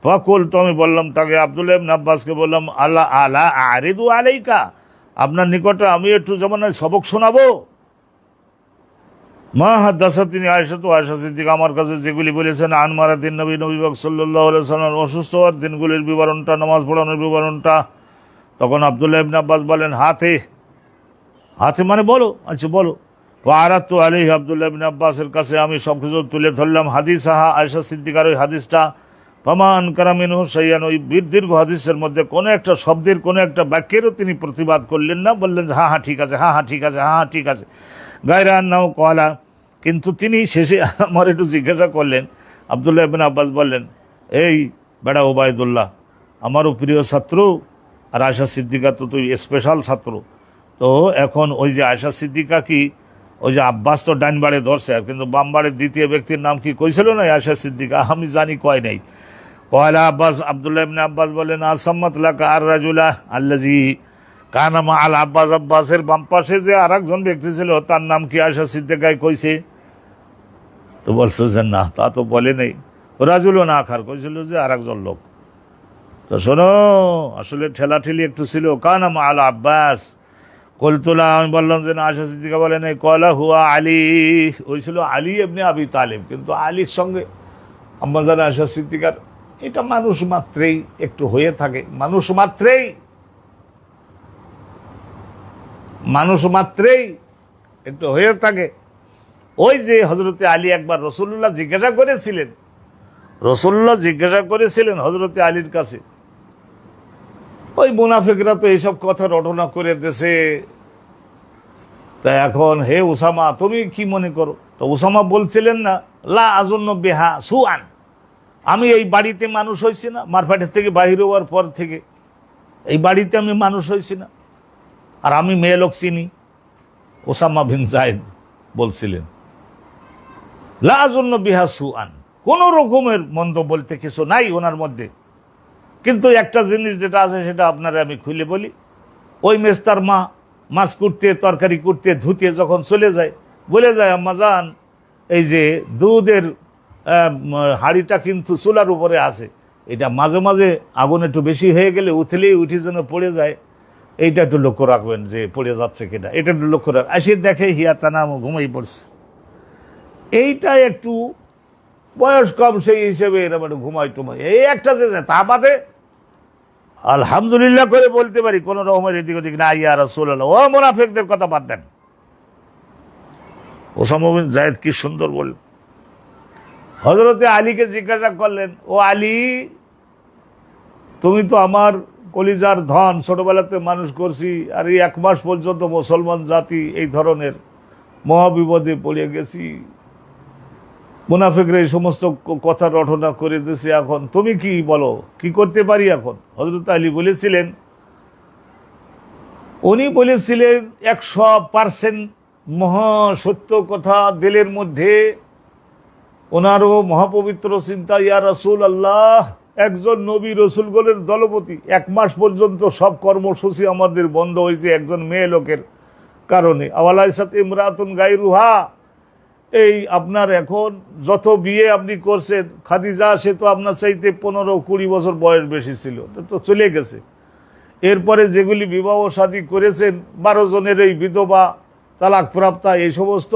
ফাকুলতু, আমি বললাম তাকে, আব্দুল্লাহ ইবনে আব্বাসকে বললাম, আলা আরিদু আলাইকা, আপনার নিকটে আমি একটু যেমন সবক শোনাবো। মা হাদাসাতিনি আয়েশা, তো আয়েশা সিদ্দিকা আমার কাছে যেগুলি বলেছেন, আনমারাতিন নবী, নবী পাক সাল্লাল্লাহু আলাইহি ওয়াসাল্লাম অসুস্থ হওয়ার দিনগুলির বিবরণটা, নামাজ পড়ানোর বিবরণটা। তখন আব্দুল্লাহ ইবনে আব্বাস বলেন, হাতে মানে বলো, আচ্ছা বলো। আরাদতু আলাইহি, আব্দুল্লাহ ইবনে আব্বাসের কাছে আমি সবকিছু তুলে ধরলাম হাদিসাহা, আয়েশা সিদ্দিকার ওই হাদিসটা। ফামান কারামিনহু শাইয়ান, ওই দীর্ঘ হাদিসের মধ্যে কোনো একটা শব্দের, কোনো একটা বাক্যেরও তিনি প্রতিবাদ করলেন না, বললেন হ্যাঁ ঠিক আছে, হ্যাঁ ঠিক আছে, হ্যাঁ ঠিক আছে। গায়রা আন্নাহু ক্বালা, কিন্তু তিনি শেষে আমার একটু জিজ্ঞাসা করলেন। আব্দুল্লাহ ইবনে আব্বাস বললেন, এই বেড়া ওবায়দুল্লাহ, আমারও প্রিয় ছাত্র, আর আয়েশা সিদ্দিকা তো তুই স্পেশাল ছাত্র, তো এখন ওই যে আয়েশা সিদ্দিকা কি, ওই যে আব্বাস তো ডান বাড়ে ধরছে, আর কিন্তু বাম বাড়ের দ্বিতীয় ব্যক্তির নাম কি কইছিল না আয়েশা সিদ্দিকা? আমি জানি কয় নাই। কয়লা আব্বাস, আব্দুল্লাহ ইবনে আব্বাস বললেন, আসাম্মাত লাকা আর রাজুলা আল্লাযী কানা মা আল আব্বাস, আব্বাসের বাম পাশে যে আর একজন ব্যক্তি ছিল তার নাম কি আয়েশা সিদ্দিকায় কইছে? তো বলছে যে না, তা তো বলে নেই। রাজুল না আখার কইছিল যে আর একজন লোক। তো শোনো, আসলে ঠেলাঠেলি একটু ছিল। কানা মা আল আব্বাস কলতুলা, আমি বললাম যে না, আয়েশা সিদ্দিকা বলে নেই। কয়লা হুয়া আলী, ওই ছিল আলী ইবনে আবি তালিব, কিন্তু আলীর সঙ্গে আম্মাজান আয়েশা সিদ্দিকার এটা মানুষ মাত্রেই একটু হয়ে থাকে, মানুষ মাত্রেই একটু হয়ে থাকে। ওই যে হযরতে আলী একবার রাসূলুল্লাহ জিজ্ঞাসা করেছিলেন হযরতে আলীর কাছে ওই মুনাফিকরা তো এইসব কথা রটনা করে দেশে। তা এখন হে উসামা, তুমি কি মনে করো? তো উসামা বলছিলেন না, লা আজন্য বেহা সুআন, আমি এই বাড়িতে মানুষ হয়েছি না, মারফাটের থেকে বাহির হওয়ার পর থেকে এই বাড়িতে আমি মানুষ হয়েছি না, আর আমি মেয়ে লোক চিনি। ওসামা বিন জায়েদ বলছিলেন লা আজন্য বিহা সুআন, কোন রকমের মন্দ বলতে কিছু নাই ওনার মধ্যে। কিন্তু একটা জিনিস যেটা আছে সেটা আপনারা আমি খুলে বলি, ওই মেস্তার মা মাছ কুটতে, তরকারি কুটতে, ধুতে যখন চলে যায়, বলে যায় আম্মাজান, এই যে দুধের হাড়িটা কিন্তু চুলার উপরে আছে, এটা মাঝে মাঝে আগুন একটু বেশি হয়ে গেলে উঠলেই উঠি যেন পড়ে যায়, এইটা একটু লক্ষ্য রাখবেন যে পড়ে যাচ্ছে কিনা, এটা একটু লক্ষ্য রাখ। আসে দেখে হিয়া তানাম, ঘুমাই পড়ছে। এইটা একটু বয়স কম, সেই হিসেবে এরকম একটু ঘুমাই টুমাই, এই একটা যে তা বাদে আলহামদুলিল্লাহ করে বলতে পারি কোন রকমের এদিক ওদিক না। ইয়া রাসূলুল্লাহ, ও মুনাফিকদের কথা বাদ দেন। ওসামা বিন জায়েদ কি সুন্দর বল। হযরতে আলীকে জিজ্ঞাসা করলেন, ও আলী, তুমি তো আমার কলিজার ধন, ছোটবেলাতে মানুষ করছি, আর এই 1 মাস পর্যন্ত মুসলমান জাতি এই ধরনের মহাবিপদে পড়ে গেছি, মুনাফিকরা এই সমস্ত কথা রটনা করে দিয়েছে, এখন তুমি কি বলো, কি করতে পারি এখন? হযরত আলী বলেছিলেন, উনি বলেছিলেন 100% মহা সত্য কথা দিলের মধ্যে, ওনারও মহাপবিত্র চিন্তা, ইয়া রাসূলুল্লাহ, একজন নবী রসুলগণের দলপতি, 1 মাস পর্যন্ত সব কর্মসূচি আমাদের বন্ধ হয়েছে একজন মেয়ে লোকের কারণে। আওয়ালাইসাত ইমরাতুন গায়রুহা, এই আপনার এখন যত বিয়ে আপনি করছেন, খাদিজা সে তো আপনার চাইতে 15-20 বছর বয়স বেশি ছিল, তো চলে গেছে। এরপরে যেগুলি বিবাহ শাদী করেছেন, 12 জনের এই বিধবা, তালাক প্রাপ্তা, এই সমস্ত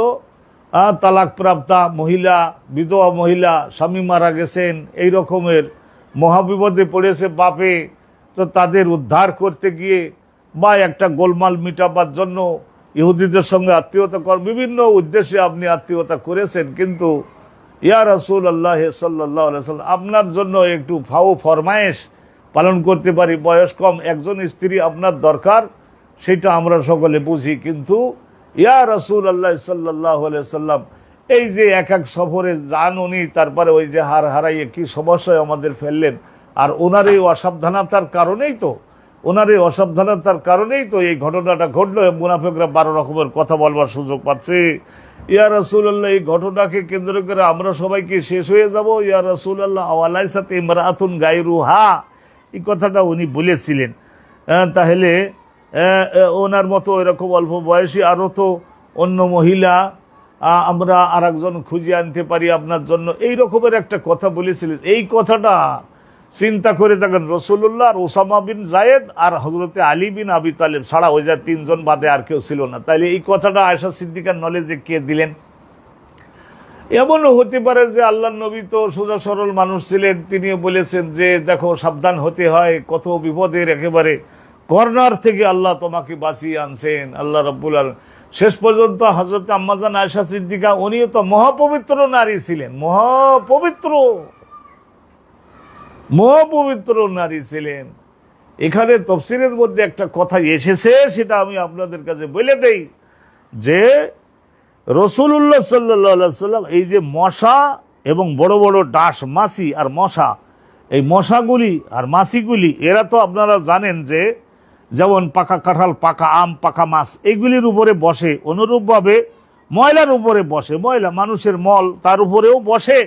তালাক প্রাপ্তা মহিলা, বিধবা মহিলা, স্বামী মারা গেছেন, এই রকমের মহাবিপদে পড়েছে বাপে, তো তাদের উদ্ধার করতে গিয়ে বা একটা গোলমাল মিটাবার জন্য ইহুদিদের সঙ্গে আত্মীয়তা কর, বিভিন্ন উদ্দেশ্যে আপনি আত্মীয়তা করেছেন, কিন্তু ইয়া রাসূলুল্লাহ সাল্লাল্লাহু আলাইহি ওয়াসাল্লাম, আপনার জন্য একটু ফরমায়েশ পালন করতে পারি, বয়স কম, একজন স্ত্রী আপনার দরকার, সেটা আমরা সকলে বুঝি, কিন্তু ইয়া রাসূলুল্লাহ সাল্লাল্লাহু আলাইহি ওয়াসাল্লাম, এই যে এক সফরে যান উনি, তারপরে ওই যে হার হারাইয়ে কি সমস্যায় আমাদের ফেললেন, আর ওনার এই অসাবধানতার কারণেই তো এই ঘটনাটা ঘটলো। মুনাফিকরা 12 রকমের কথা বলবার সুযোগ পাচ্ছে। ইয়া রাসূলুল্লাহ, এই ঘটনাকে কেন্দ্র করে আমরা সবাই কি শেষ হয়ে যাব? ইয়া রাসূলুল্লাহ, আওয়ালাইসাত ইমরাতুন গায়রুহা, এই কথাটা উনি বলেছিলেন। তাহলে ওনার মতো এরকম অল্প বয়সী আরো তো অন্য মহিলা আমরা আর একজন খুঁজে আনতে পারি আপনার জন্য, এই রকমের একটা কথা বলেছিলেন। এই কথাটা চিন্তা করে দেখেন, রাসূলুল্লাহ আর ওসামা বিন জায়েদ আর হযরতে আলী বিন আবি তালেব ছাড়া ওই যে 3 জন বাদে আর কেউ ছিল না। তাইলে এই কথাটা আয়েশা সিদ্দিকার নলেজে কে দিলেন? এমনও হতে পারে যে আল্লাহর নবী তো সোজা সরল মানুষ ছিলেন, তিনিও বলেছেন যে দেখো সাবধান হতে হয়, কত বিপদের একেবারে কর্নার থেকে আল্লাহ তোমাকে বাঁচিয়ে আনছেন আল্লাহ রাব্বুল আলামিন। শেষ পর্যন্ত হযরত আম্মাজান আয়েশা সিদ্দিকা, উনিও তো মহাপবিত্র নারী ছিলেন, মহাপবিত্র নারী ছিলেন। এখানে তাফসীরের মধ্যে একটা কথা এসেছে, সেটা আমি আপনাদের কাছে বলে দেই, যে রাসূলুল্লাহ সাল্লাল্লাহু আলাইহি ওয়াসাল্লাম এই যে মশা এবং বড় বড় ডাস, মাছি আর মশা, এই মশাগুলি আর মাছিগুলি, এরা তো আপনারা জানেন যে যেমন পাকা কাঁঠাল, পাকা আম, পাকা মাছ, এইগুলির উপরে বসে, অনুরূপভাবে ময়লার উপরে বসে, ময়লা মানুষের মল তার উপরেও বসে।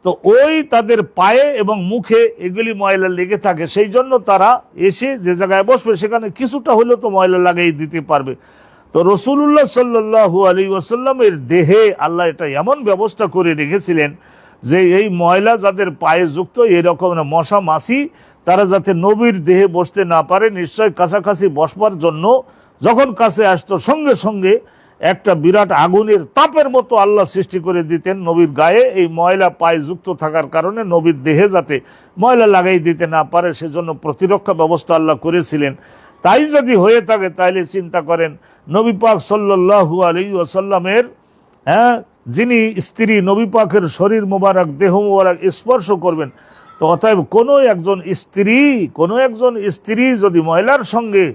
তো ওই তাদের পায়ে এবং মুখে এগুলি ময়লা লেগে থাকে, সেই জন্য তারা এসে যে জায়গায় বসবে সেখানে কিছুটা হলেও তো ময়লা লাগিয়ে দিতে পারবে। তো রাসূলুল্লাহ সাল্লাল্লাহু আলাইহি ওয়াসাল্লামের দেহে আল্লাহ এটা এমন ব্যবস্থা করে রেখেছিলেন যে এই ময়লা যাদের পায়ে যুক্ত, এরকম মশা মাছি, তারা যাতে নবীর দেহে বসতে না পারে, নিশ্চয় কাছাকাছি বসবার জন্য যখন কাছে আসতো সঙ্গে সঙ্গে একটা বিরাট আগুনের তাপের মতো আল্লাহ সৃষ্টি করে দিতেন নবীর গায়ে, এই ময়লা পায়ে যুক্ত থাকার কারণে নবীর দেহে যাতে ময়লা লাগাই দিতে না পারে, সেজন্য প্রতিরক্ষা ব্যবস্থা আল্লাহ করেছিলেন। তাই যদি হয়ে থাকে তাহলে চিন্তা করেন, নবী পাক সাল্লাল্লাহু আলাইহি ওয়াসাল্লামের যিনি স্ত্রী নবী পাকের শরীর মোবারক, দেহ মোবারক স্পর্শ করবেন, তো অতএব কোনো একজন স্ত্রী যদি মহিলার সঙ্গে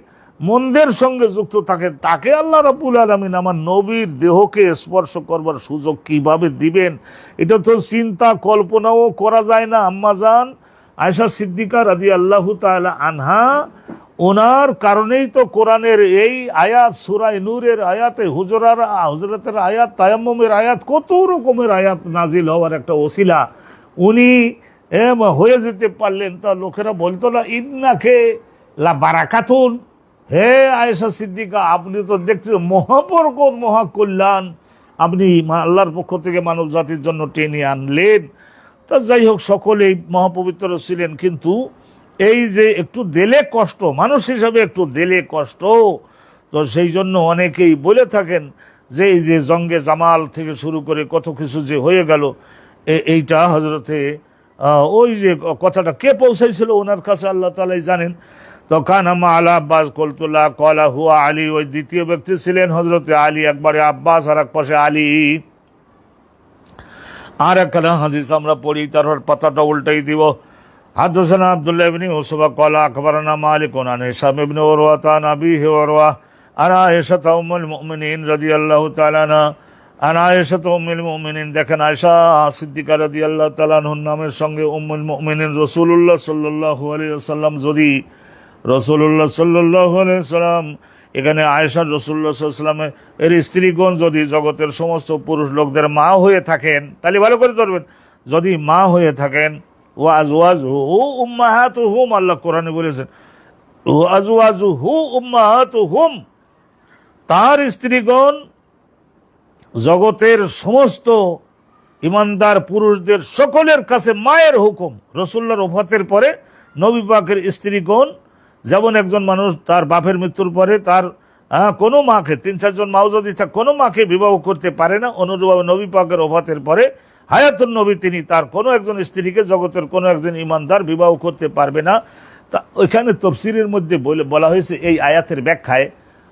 মন্দের সঙ্গে যুক্ত থাকে, তাকে আল্লাহ রাব্বুল আলামিন আমার নবীর দেহকে স্পর্শ করবার সুযোগ কিভাবে দিবেন, এটা তো চিন্তা কল্পনাও করা যায় না। আম্মাজান আয়েশা সিদ্দিকা রাদিয়াল্লাহু তাআলা আনহা, ওনার কারণেই তো কোরআনের এই আয়াত, সূরা নূরের আয়াতে, হুজরাতের আয়াত, তায়াম্মুমের আয়াত, কত রকমের আয়াত নাজিল হওয়ার একটা ওসিলা উনি হয়ে যেতে পারলেন। তা লোকেরা বলতো না ইন্নাকে লা বারাকাতুন, হে আয়েশা সিদ্দিকা, আপনি তো দেখছেন মহাবরকত, মহাকল্যাণ আপনি আল্লাহর পক্ষ থেকে মানব জাতির জন্য টেনে আনলেন। তা যাই হোক, সকলেই মহাপবিত্র ছিলেন, কিন্তু এই যে একটু দিলে কষ্ট, মানুষ হিসাবে একটু দিলে কষ্ট, তো সেই জন্য অনেকেই বলে থাকেন যে এই যে জঙ্গে জামাল থেকে শুরু করে কত কিছু যে হয়ে গেল, এইটা হজরতে ওই যে কথাটা কে পৌঁছাইছিল ওনার কাছে আল্লাহ তাআলাই জানেন। তো কানামা আলা আব্বাস কলতুল্লাহ কলা হুয়া আলী, ওই দ্বিতীয় ব্যক্তি ছিলেন হজরতে আলী, একবারে আব্বাস আর এক পাশে আলী। আর একখানা হাদিস আমরা পড়ি, তারপর পাতাটা উল্টাই দিব। হাদাসানা আব্দুল্লাহ ইবনে ইউসুফ ক্বালা আখবারানা মালিক আন হিশাম ইবনে উরওয়া আন আবিহি উরওয়া আন আয়েশা উম্মুল মুমিনিন রাদিয়াল্লাহু তাআলা আনহা আন আয়েশা উম্মুল মুমিনিন। দেখেন, আয়েশা সিদ্দিকা রাদিয়াল্লাহু তাআলা আনহার নামের সঙ্গে উম্মুল মুমিনিন রাসূলুল্লাহ সাল্লাল্লাহু আলাইহি ওয়াসাল্লাম, যদি রাসূলুল্লাহ সাল্লাল্লাহু আলাইহি ওয়াসাল্লাম এখানে আয়েশা রাসূলুল্লাহ সাল্লাল্লাহু আলাইহি ওয়াসাল্লামের এর স্ত্রীগণ যদি জগতের সমস্ত পুরুষ লোকদের মা হয়ে থাকেন, তাহলে ভালো করে ধরবেন, যদি মা হয়ে থাকেন, ওয়া আজওয়াজুহু উম্মাহাতুহুম, আল্লাহ কোরআনে বলেছেন ওয়া আজওয়াজুহু উম্মাহাতুহুম, তার স্ত্রীগণ জগতের সমস্ত ইমানদার পুরুষদের সকলের কাছে মায়ের হুকুম। রাসূলুল্লাহর ওফাতের পরে নবী পাকের স্ত্রীগণ, যেমন একজন মানুষ তার বাপের মৃত্যুর পরে তার কোনো মাকে, 3-4 মাও যদি কোনো মাকে বিবাহ করতে পারে না, অনুরূপভাবে নবী পাকের ওফাতের পরে হায়াতুন নবী তিনি তার কোনো একজন স্ত্রীকে জগতের কোনো একজন ইমানদার বিবাহ করতে পারবে না। তা ওইখানে তফসিরের মধ্যে বলা হয়েছে এই আয়াতের ব্যাখ্যায়,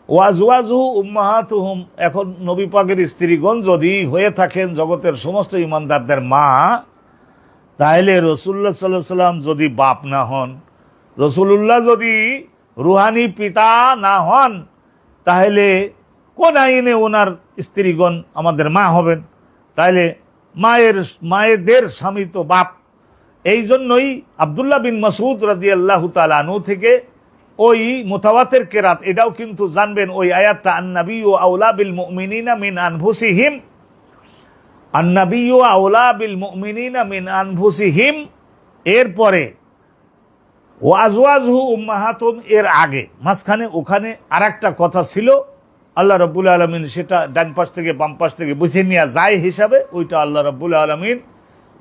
ওয়াজওয়াজুহু উম্মাহাতুহুম, এখন নবী পাকের স্ত্রীগণ যদি হয়ে থাকেন জগতের সমস্ত ইমানদারদের মা, তাহলে রাসূলুল্লাহ সাল্লাল্লাহু আলাইহি ওয়াসাল্লাম যদি বাপ না হন, রাসূলুল্লাহ যদি রুহানি পিতা না হন, তাহলে কোন আইনে ওনার স্ত্রীগণ আমাদের মা হবেন? তাহলে মায়েদের স্বামী তো বাপ। এই জন্যই আব্দুল্লাহ বিন মাসউদ রাদিয়াল্লাহু তাআলা আনহু থেকে ওই মুতাওয়াতির কিরাত, এটাও কিন্তু জানবেন ওই আয়াতটা, আন-নাবিয়্যু আওলা বিল মুমিনিনা মিন আনফুসিহিম, আন-নাবিয়্যু আওলা বিল মুমিনিনা মিন আনফুসিহিম, এরপরে ওয়া আজওয়াজুহু উম্মাহাতুহুম, এর আগে মাঝখানে ওখানে আরেকটা কথা ছিল, আল্লাহ রাব্বুল আলামিন সেটা ডান পাশ থেকে বাম পাশ থেকে বুঝে নেওয়া যায় হিসাবে ওইটা আল্লাহ রাব্বুল আলামিন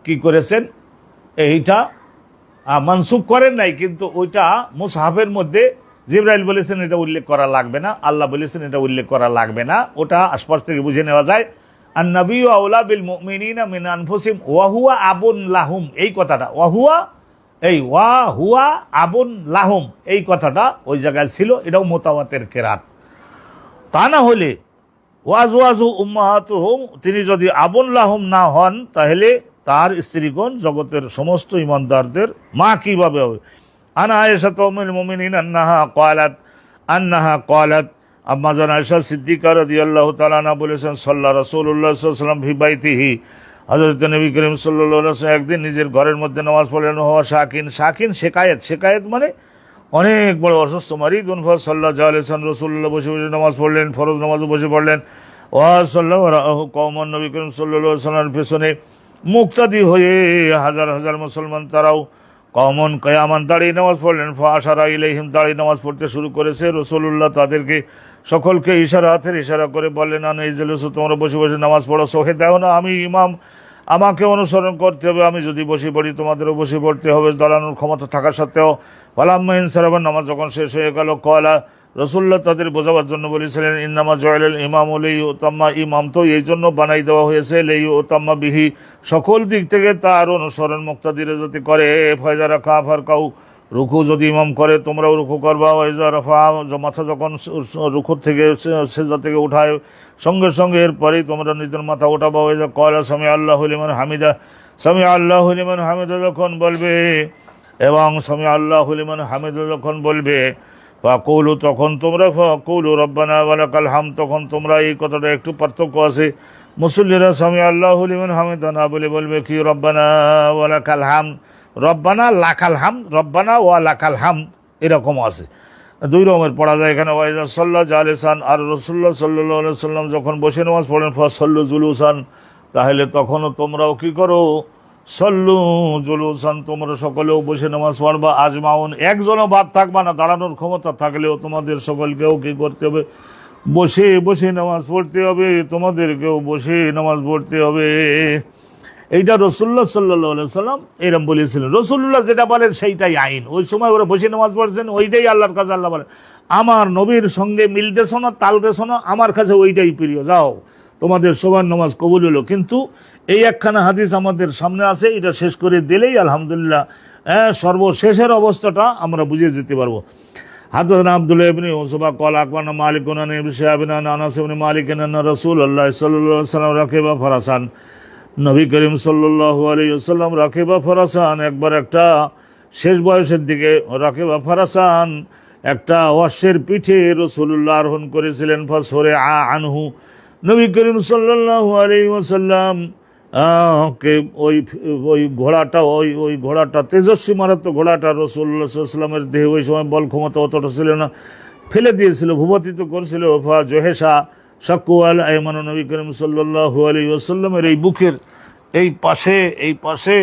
কি করেছেন, এইটা মানসুখ করেন নাই, কিন্তু ওইটা মুসহাফের মধ্যে জিবরাইল বলেছেন এটা উল্লেখ করা লাগবে না, আল্লাহ বলেছেন এটা উল্লেখ করা লাগবে না, ওটা আশপাশ থেকে বুঝে নেওয়া যায়। আন-নাবিয়্যু আওলা বিল মুমিনিনা মিন আনফুসিহিম ওয়া হুয়া আবুন লাহুম, এই কথাটা ওয়া হুয়া আবুন লাহুম, এই কথাটা ওই জায়গায় ছিল, এটাও মুতাওয়াতির কিরাত। তা না হলে ওয়াজওয়াজু উম্মাহাতুহুম, তিনি যদি আবুন লাহুম না হন, তাহলে তার স্ত্রীগণ জগতের সমস্ত ইমানদারদের মা কিভাবে হবে? আনা আয়েশা উম্মুল মুমিনিন আন্নাহা ক্বালাত, আম্মা জান আয়েশা সিদ্দিকা রাদিয়াল্লাহু তাআলা আনহা বলেছেন, সাল্লা রাসূলুল্লাহ সাল্লাল্লাহু আলাইহি ওয়াসাল্লাম ফি বাইতিহি, হযরত নবী করিম সাল্লাল্লাহু আলাইহি ওয়াসাল্লাম একদিন নিজের ঘরের মধ্যে নামাজ পড়লেন, হওয়া শাকিন শেকায়েত মানে অনেক বড় অসুস্থ, মারিদুন ফাসাল্লাল্লাহু আলাইহি ওয়াসাল্লাম, রাসূলুল্লাহ বসে বসে নামাজ পড়লেন, ফরজ নামাজও বসে পড়লেন। ওয়া সাল্লাল্লাহু রাআহু কওমান, নবী করিম সাল্লাল্লাহু আলাইহি ওয়াসাল্লামের পেছনে মুক্তাদি হয়ে হাজার হাজার মুসলমান তারাও কওমান কিয়ামান দাঁড়িয়ে নামাজ পড়লেন। ফাআশারা ইলাইহিম, দাঁড়িয়ে নামাজ পড়তে শুরু করেছে। রাসূলুল্লাহ তাদেরকে সকলকে ইশারা করে বললেন, আন ইজলিসু, তোমরা বসে বসে নামাজ পড়ো, চোখে দাও না আমি ইমাম, আমাকে অনুসরণ করতে হবে, আমি যদি বসে পড়ি তোমাদেরও বসে পড়তে হবে, দাঁড়ানোর ক্ষমতা থাকা সত্ত্বেও। ফালাম্মা ইনসারাফা, নামাজ যখন শেষ হয়ে গেল, ক্বালা, রাসূলুল্লাহ তাদের বোঝাবার জন্য বলেছিলেন, ইন্নামা জুইলাল ইমামু লিইউতাম্মা, ইমাম তো এই জন্য বানাই দেওয়া হয়েছে, লিইউতাম্মা বিহি, সকল দিক থেকে তার অনুসরণ মুক্তাদিরে যাতে করে। ফাইজা রাকা ফারকাউ, রুকু যদি ইমাম করে তোমরাও রুকু করবা। ওয়াইজা রাফা, মাথা যখন রুকু থেকে সেজদা থেকে উঠায় সঙ্গে সঙ্গে এরপরেই তোমরা নিজের মাথা উঠাবা। ওয়াইজা ক্বালা সামি আল্লাহু লিমান হামিদা, সামি আল্লাহু লিমান হামিদা যখন বলবে এবং সামি আল্লাহু লিমান হামিদা যখন বলবে, ফাকুলু তখন তোমরা ফাকুলু রব্বানা ওয়া লাকাল হামদ, তখন তোমরা এই কথাটা একটু পার্থক্য আছে। মুসল্লিরা সামি আল্লাহু লিমান হামিদা না বলে বলবে কি রব্বানা ওয়া লাকাল হামদ, রব্বানা লাকাল হামদ, রব্বানা ওয়া লাকাল হামদ এরকম আছে, দুই রকমের পড়া যায় এখানে। ওয়াইজা সাল্লা জালিসান, আর রাসূলুল্লাহ সাল্লাল্লাহু আলাইহি ওয়াসাল্লাম যখন বসে নামাজ পড়েন ফাসাল্লু জুলুসান, তাহলে তখনও তোমরাও কি করো, সল্লু জুলুসান, তোমরা সকলেও বসে নামাজ পড়বা। আজমাউন, একজনও বাদ থাকবা না, দাঁড়ানোর ক্ষমতা থাকলেও তোমাদের সকলকেও কি করতে হবে, বসে বসে নামাজ পড়তে হবে, তোমাদেরকেও বসে নামাজ পড়তে হবে। এইটা রাসূলুল্লাহ সাল্লাল্লাহু আলাইহি ওয়াসাল্লাম এরকম বলেছিলেন। রাসূলুল্লাহ যেটা বলেন সেইটাই আইন, ওই সময় ওরা বসে নামাজ পড়ছেন, ওইটাই আল্লাহর কাছে আল্লাহ বলেন আমার নবীর সঙ্গে মিলতেছ না, তালতেছ না, আমার কাছে ওইটাই প্রিয়, যাও তোমাদের সবার নামাজ কবুল হলো। কিন্তু এই একখানা হাদিস আমাদের সামনে আছে, এটা শেষ করে দিলেই আলহামদুলিল্লাহ সর্বশেষের অবস্থাটা আমরা বুঝে যেতে পারবো। হাদাথানা আব্দুল্লাহ ইবনে ইউসুফ ক্বাল আখবারনা মালিক আন ইবনে শিহাব আন আনাস ইবনে মালিক আন রাসূলুল্লাহ সাল্লাল্লাহু আলাইহি ওয়াসাল্লাম রাকিবা ফারাসান, নবী করিম সাল্লাল্লাহু আলাইহি ওয়াসাল্লাম রাকিবা ফারাসান, একবার একটা শেষ বয়সের দিকে রাকিবা ফারাসান একটা অশ্বের পিঠে রাসূলুল্লাহ আরোহণ করেছিলেন। ফাসরে আনহু, নবী করিম সাল্লাল্লাহু আলাইহি ওয়াসাল্লাম কে ওই ঘোড়াটা ওই ঘোড়াটা তেজস্বী মারাত্মক ঘোড়াটা রাসূলুল্লাহ সাল্লাল্লাহু আলাইহি ওয়াসাল্লামের দেহে ওই সময় বল ক্ষমতা অতটা ছিল না, ফেলে দিয়েছিল, ভূপাতিত করেছিল। ফা জোহেশা শাকুয়াল আইমান, নবী করিম সাল্লাল্লাহু আলাইহি ওয়াসাল্লামের এই বুকের এই পাশে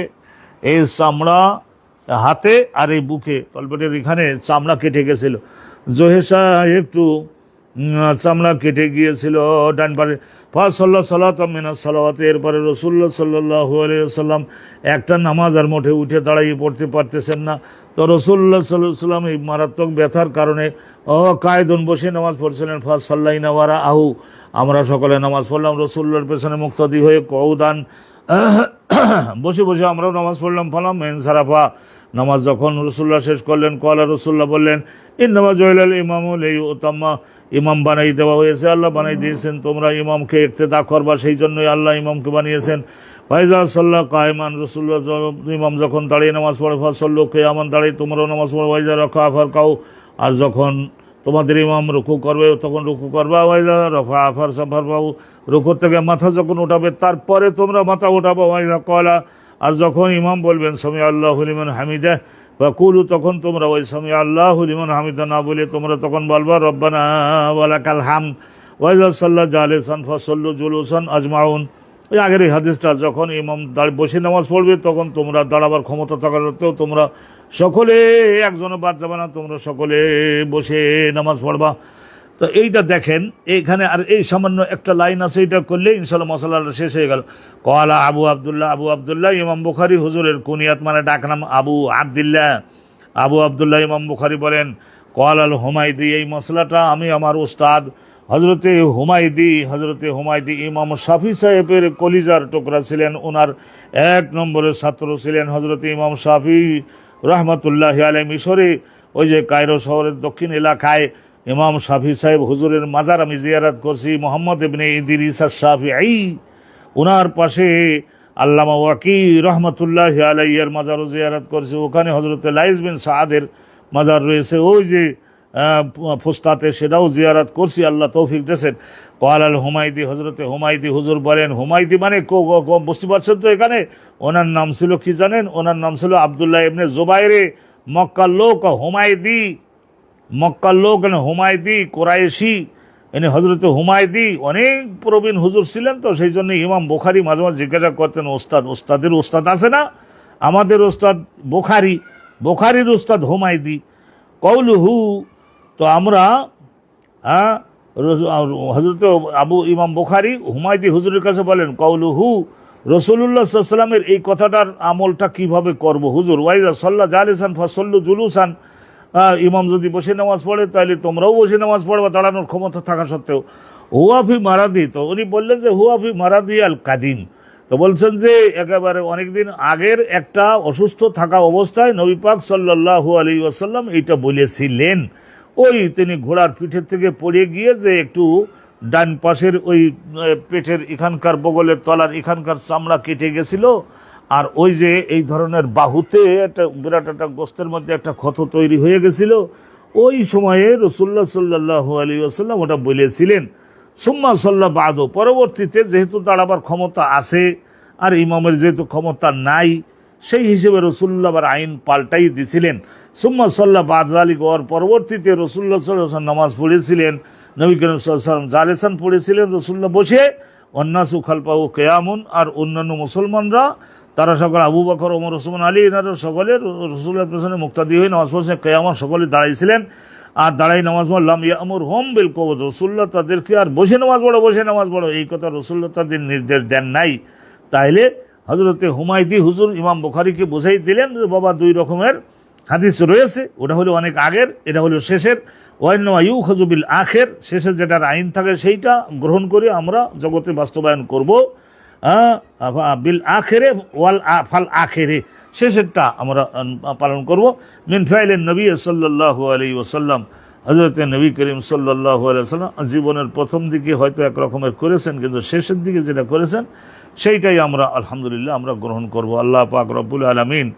এই চামড়া, হাতে আর এই বুকে তলপেটের এখানে চামড়া কেটে গেছিল, জোহেশা একটু চামড়া কেটে গিয়েছিল ডান পাশে। ফাসাল্লা সালাতাম মিনাস সালাওয়াত, এরপরে রাসূলুল্লাহ সাল্লাল্লাহু আলাইহি ওয়াসাল্লাম একটা নামাজ আর মোটে উঠে দাঁড়িয়ে পড়তে পারতেছেন না। তো রাসূলুল্লাহ সাল্লাল্লাহু আলাইহি ওয়াসাল্লাম এই মারাত্মক ব্যথার কারণে কায়দুন বসে নামাজ পড়ছিলেন। ফাসাল্লাইনা ওয়ারা আহু, আমরা সকলে নামাজ পড়লাম রাসূলুল্লাহর পেছনে মুক্তাদি হয়ে, কউদান বসে বসে আমরাও নামাজ পড়লাম। ফালাম ইনসারাফা, নামাজ যখন রাসূলুল্লাহ শেষ করলেন, ক্বালা, রাসূলুল্লাহ বললেন ইন্নামা জুইলাল ইমামু লিইউতাম্মা, ইমাম বানাই দেওয়া হয়েছে, আল্লাহ বানাই দিয়েছেন, তোমরা ইমামকে ইক্তেদা করবা, সেই জন্যই আল্লাহ ইমামকে বানিয়েছেন। ফাইজা সাল্লা কায়মান, রাসূলুল্লাহ ইমাম যখন দাঁড়িয়ে নামাজ পড়ে, ফাসাল্লু কিয়ামান, দাঁড়িয়ে তোমরাও নামাজ পড়ো। ওয়াইজা রাকা ফারকাউ, আর যখন তোমাদের ইমাম রুকু করবে তখন রুকু করবা। ওয়াইজা রাফা ফারসাফারফাউ, রুকু থেকে মাথা যখন উঠাবে তারপরে তোমরা মাথা উঠাবো। ওয়াইজা ক্বালা, আর যখন ইমাম বলবেন সামি আল্লাহু লিমান হামিদা, ফাকুলু, তখন তোমরা ওই সামি আল্লাহু লিমান হামিদা না বলে তোমরা তখন বলবা রব্বানা ওয়া লাকাল হামদ। ওয়াইজা সাল্লা জালিসান ফাসাল্লু জুলুসান আজমাউন, ওই আগের এই হাদিসটা, যখন ইমাম বসে নামাজ পড়বে তখন তোমরা দাঁড়াবার ক্ষমতা থাকা সত্ত্বেও তোমরা সকলে, একজনও বাদ যাবে না, তোমরা সকলে বসে নামাজ পড়বা। তো এইটা দেখেন এইখানে, আর এই সামান্য একটা লাইন আছে, এটা করলে ইনশাআল্লাহ মশালাটা শেষ হয়ে গেল। কলা আবু আব্দুল্লাহ ইমাম বুখারী হুজুরের কুনিয়াত মানে ডাকনাম আবু আব্দুল্লাহ ইমাম বুখারী বলেন, কল আল হুমায়দি, এই মশলাটা আমি আমার উস্তাদ হজরতে হুমায়দি ইমাম শাফি সাহেবের কলিজার টুকরা ছিলেন, ওনার এক নম্বরের ছাত্র ছিলেন হজরতে ইমাম শাফি রহমতুল্লাহি আলাইহি। মিশরে ওই যে কায়রো শহরের দক্ষিণ এলাকায় ইমাম শাফি সাহেব হুজুরের মাজার আমি জিয়ারত করছি, মোহাম্মদ ইবনে ইদরিস আশ-শাফিঈ, ওনার পাশে আল্লামা ওয়াকি রহমতুল্লাহি আলাইহি এর মাজারও জিয়ারত করছি। ওখানে হযরতে লাইস বিন সাদের মাজার রয়েছে, ওই যে ফুস্তাতে, সেটাও জিয়ারত করছি, আল্লাহ তৌফিক দিয়েছেন। ক্বাল আল হুমায়দি, হযরতে হুমায়দি হুজুর বলেন, হুমায়দি মানে বুঝতে পারছেন তো, এখানে ওনার নাম ছিল কি জানেন? ওনার নাম ছিল আব্দুল্লাহ ইবনে জুবাইরে, মক্কার লোক, হুমায়দি মক্কার লোক, হুমায়দি কুরাইশি, এনে হজরত হুমায়দি অনেক প্রবীণ হুজুর ছিলেন। তো সেই জন্য ইমাম বুখারী মাঝে মাঝে জিজ্ঞাসা করতেন, ওস্তাদের ওস্তাদ আছে না? আমাদের ওস্তাদ বুখারীর ওস্তাদ হুমায়দি। কৌলুহু, তো আমরা হজরত ইমাম বুখারী হুমায়দি হুজুরের কাছে বলেন, কৌলুহু, রাসূলুল্লাহ সাল্লাল্লাহু আলাইহি ওয়াসাল্লামের এই কথাটার আমলটা কিভাবে করব হুজুর? ওয়াইজা সাল্লা জালিসান ফাসাল্লু জুলুসান, ইমাম যদি বসে নামাজ পড়ে তাহলে তোমরাও বসে নামাজ পড়বা, দাঁড়ানোর ক্ষমতা থাকা সত্ত্বেও। হুয়াফি মারাদি, তো উনি বললেন যে হুয়াফি মারাদি আল কাদিম, তো বলছেন যে একেবারে অনেকদিন আগের একটা অসুস্থ থাকা অবস্থায় নবী পাক সাল্লাল্লাহু আলাইহি ওয়াসাল্লাম এইটা বলেছিলেন। ওই তিনি ঘোড়ার পিঠের থেকে পড়ে গিয়ে যে একটু ডান পাশের ওই পেটের এখানকার বগলের তলার এখানকার চামড়া কেটে গেছিল, আর ওই যে এই ধরনের বাহুতে একটা বিরাট একটা গোস্তের মধ্যে একটা ক্ষত তৈরি হয়ে গেছিল, ওই সময়ে রাসূলুল্লাহ সাল্লাল্লাহু আলাইহি ওয়াসাল্লাম ওটা বলেছিলেন। সুম্মা সাল্লা বাদু, পরবর্তীতে যেহেতু দাঁড়াবার ক্ষমতা আছে আর ইমামের যেহেতু ক্ষমতা নাই, সেই হিসেবে রাসূলুল্লাহ আবার আইন পাল্টাই দিছিলেন। সুম্মা সাল্লা বাদ যালিক, ওর পরবর্তীতে রাসূলুল্লাহ সাল্লাল্লাহু আলাইহি ওয়াসাল্লাম নামাজ পড়েছিলেন, নবী করিম সাল্লাল্লাহু আলাইহি ওয়াসাল্লাম জালেসান পড়েছিলেন রাসূলুল্লাহ বসে, ওয়ান্নাসু খালফাহু কিয়ামুন, আর অন্যান্য মুসলমানরা তারা সকলে আবু বকর, ওমর, ওসমান, আলী এনারা সকলে রাসূলের পেছনে মুক্তাদি হয়ে নামাজ পড়ছে। কিয়ামত সকলে দাঁড়াইছিলেন, আর দাঁড়াই নামাজ পড়লাম। লাম ইয়ামুরহুম বিল কুউদ, রাসূলুল্লাহ তাদেরকে আর বসে নামাজ পড়ো এই কথা রাসূলুল্লাহ তাদের নির্দেশ দেন নাই। তাইলে হযরতে হুমায়দি হুজুর ইমাম বুখারীকে বুঝাই দিলেন, বাবা দুই রকমের হাদিস রয়েছে, ওটা হলো অনেক আগের, এটা হলো শেষের। ওয়াইন্নামা ইউখাযু বিল আখির, শেষের যেটার আইন থাকে সেইটা গ্রহণ করে আমরা জগতে বাস্তবায়ন করব। বিল আখিরে ওয়াল ফাল আখিরে, শেষেরটা আমরা পালন করব। মিন ফাইলিন নবী সাল্লাল্লাহু আলাইহি ওয়াসাল্লাম, হযরতে নবী করিম সাল্লাল্লাহু আলাইহি ওয়াসাল্লাম জীবনের প্রথম দিকে হয়তো এক রকমের করেছেন, কিন্তু শেষের দিকে যেটা করেছেন সেইটাই আমরা আলহামদুলিল্লাহ আমরা গ্রহণ করব। আল্লাহ পাক রব্বুল আলামিন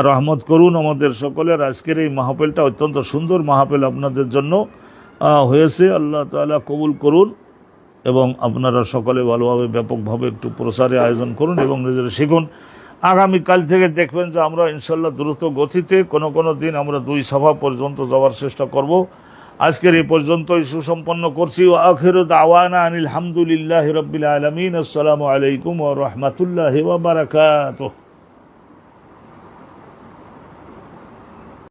রহমত করুন আমাদের সকলের। আজকের এই মাহফিলটা অত্যন্ত সুন্দর মাহফিল আপনাদের জন্য হয়েছে, আল্লাহ তাআলা কবুল করুন এবং আপনারা সকলে ভালোভাবে ব্যাপকভাবে একটু প্রসারে আয়োজন করুন এবং নিজেরা শিখুন। আগামীকাল থেকে দেখবেন যে আমরা ইনশাল্লাহ দ্রুত গতিতে কোনো দিন আমরা 2 সভা পর্যন্ত যাওয়ার চেষ্টা করব। আজকের এই পর্যন্তই সুসম্পন্ন করছি। ওয়া আখিরু দাওয়ানা আনিল হামদুলিল্লাহি রাব্বিল আলামিন। আসসালামু আলাইকুম ওয়া রাহমাতুল্লাহি ওয়া বারাকাতুহু।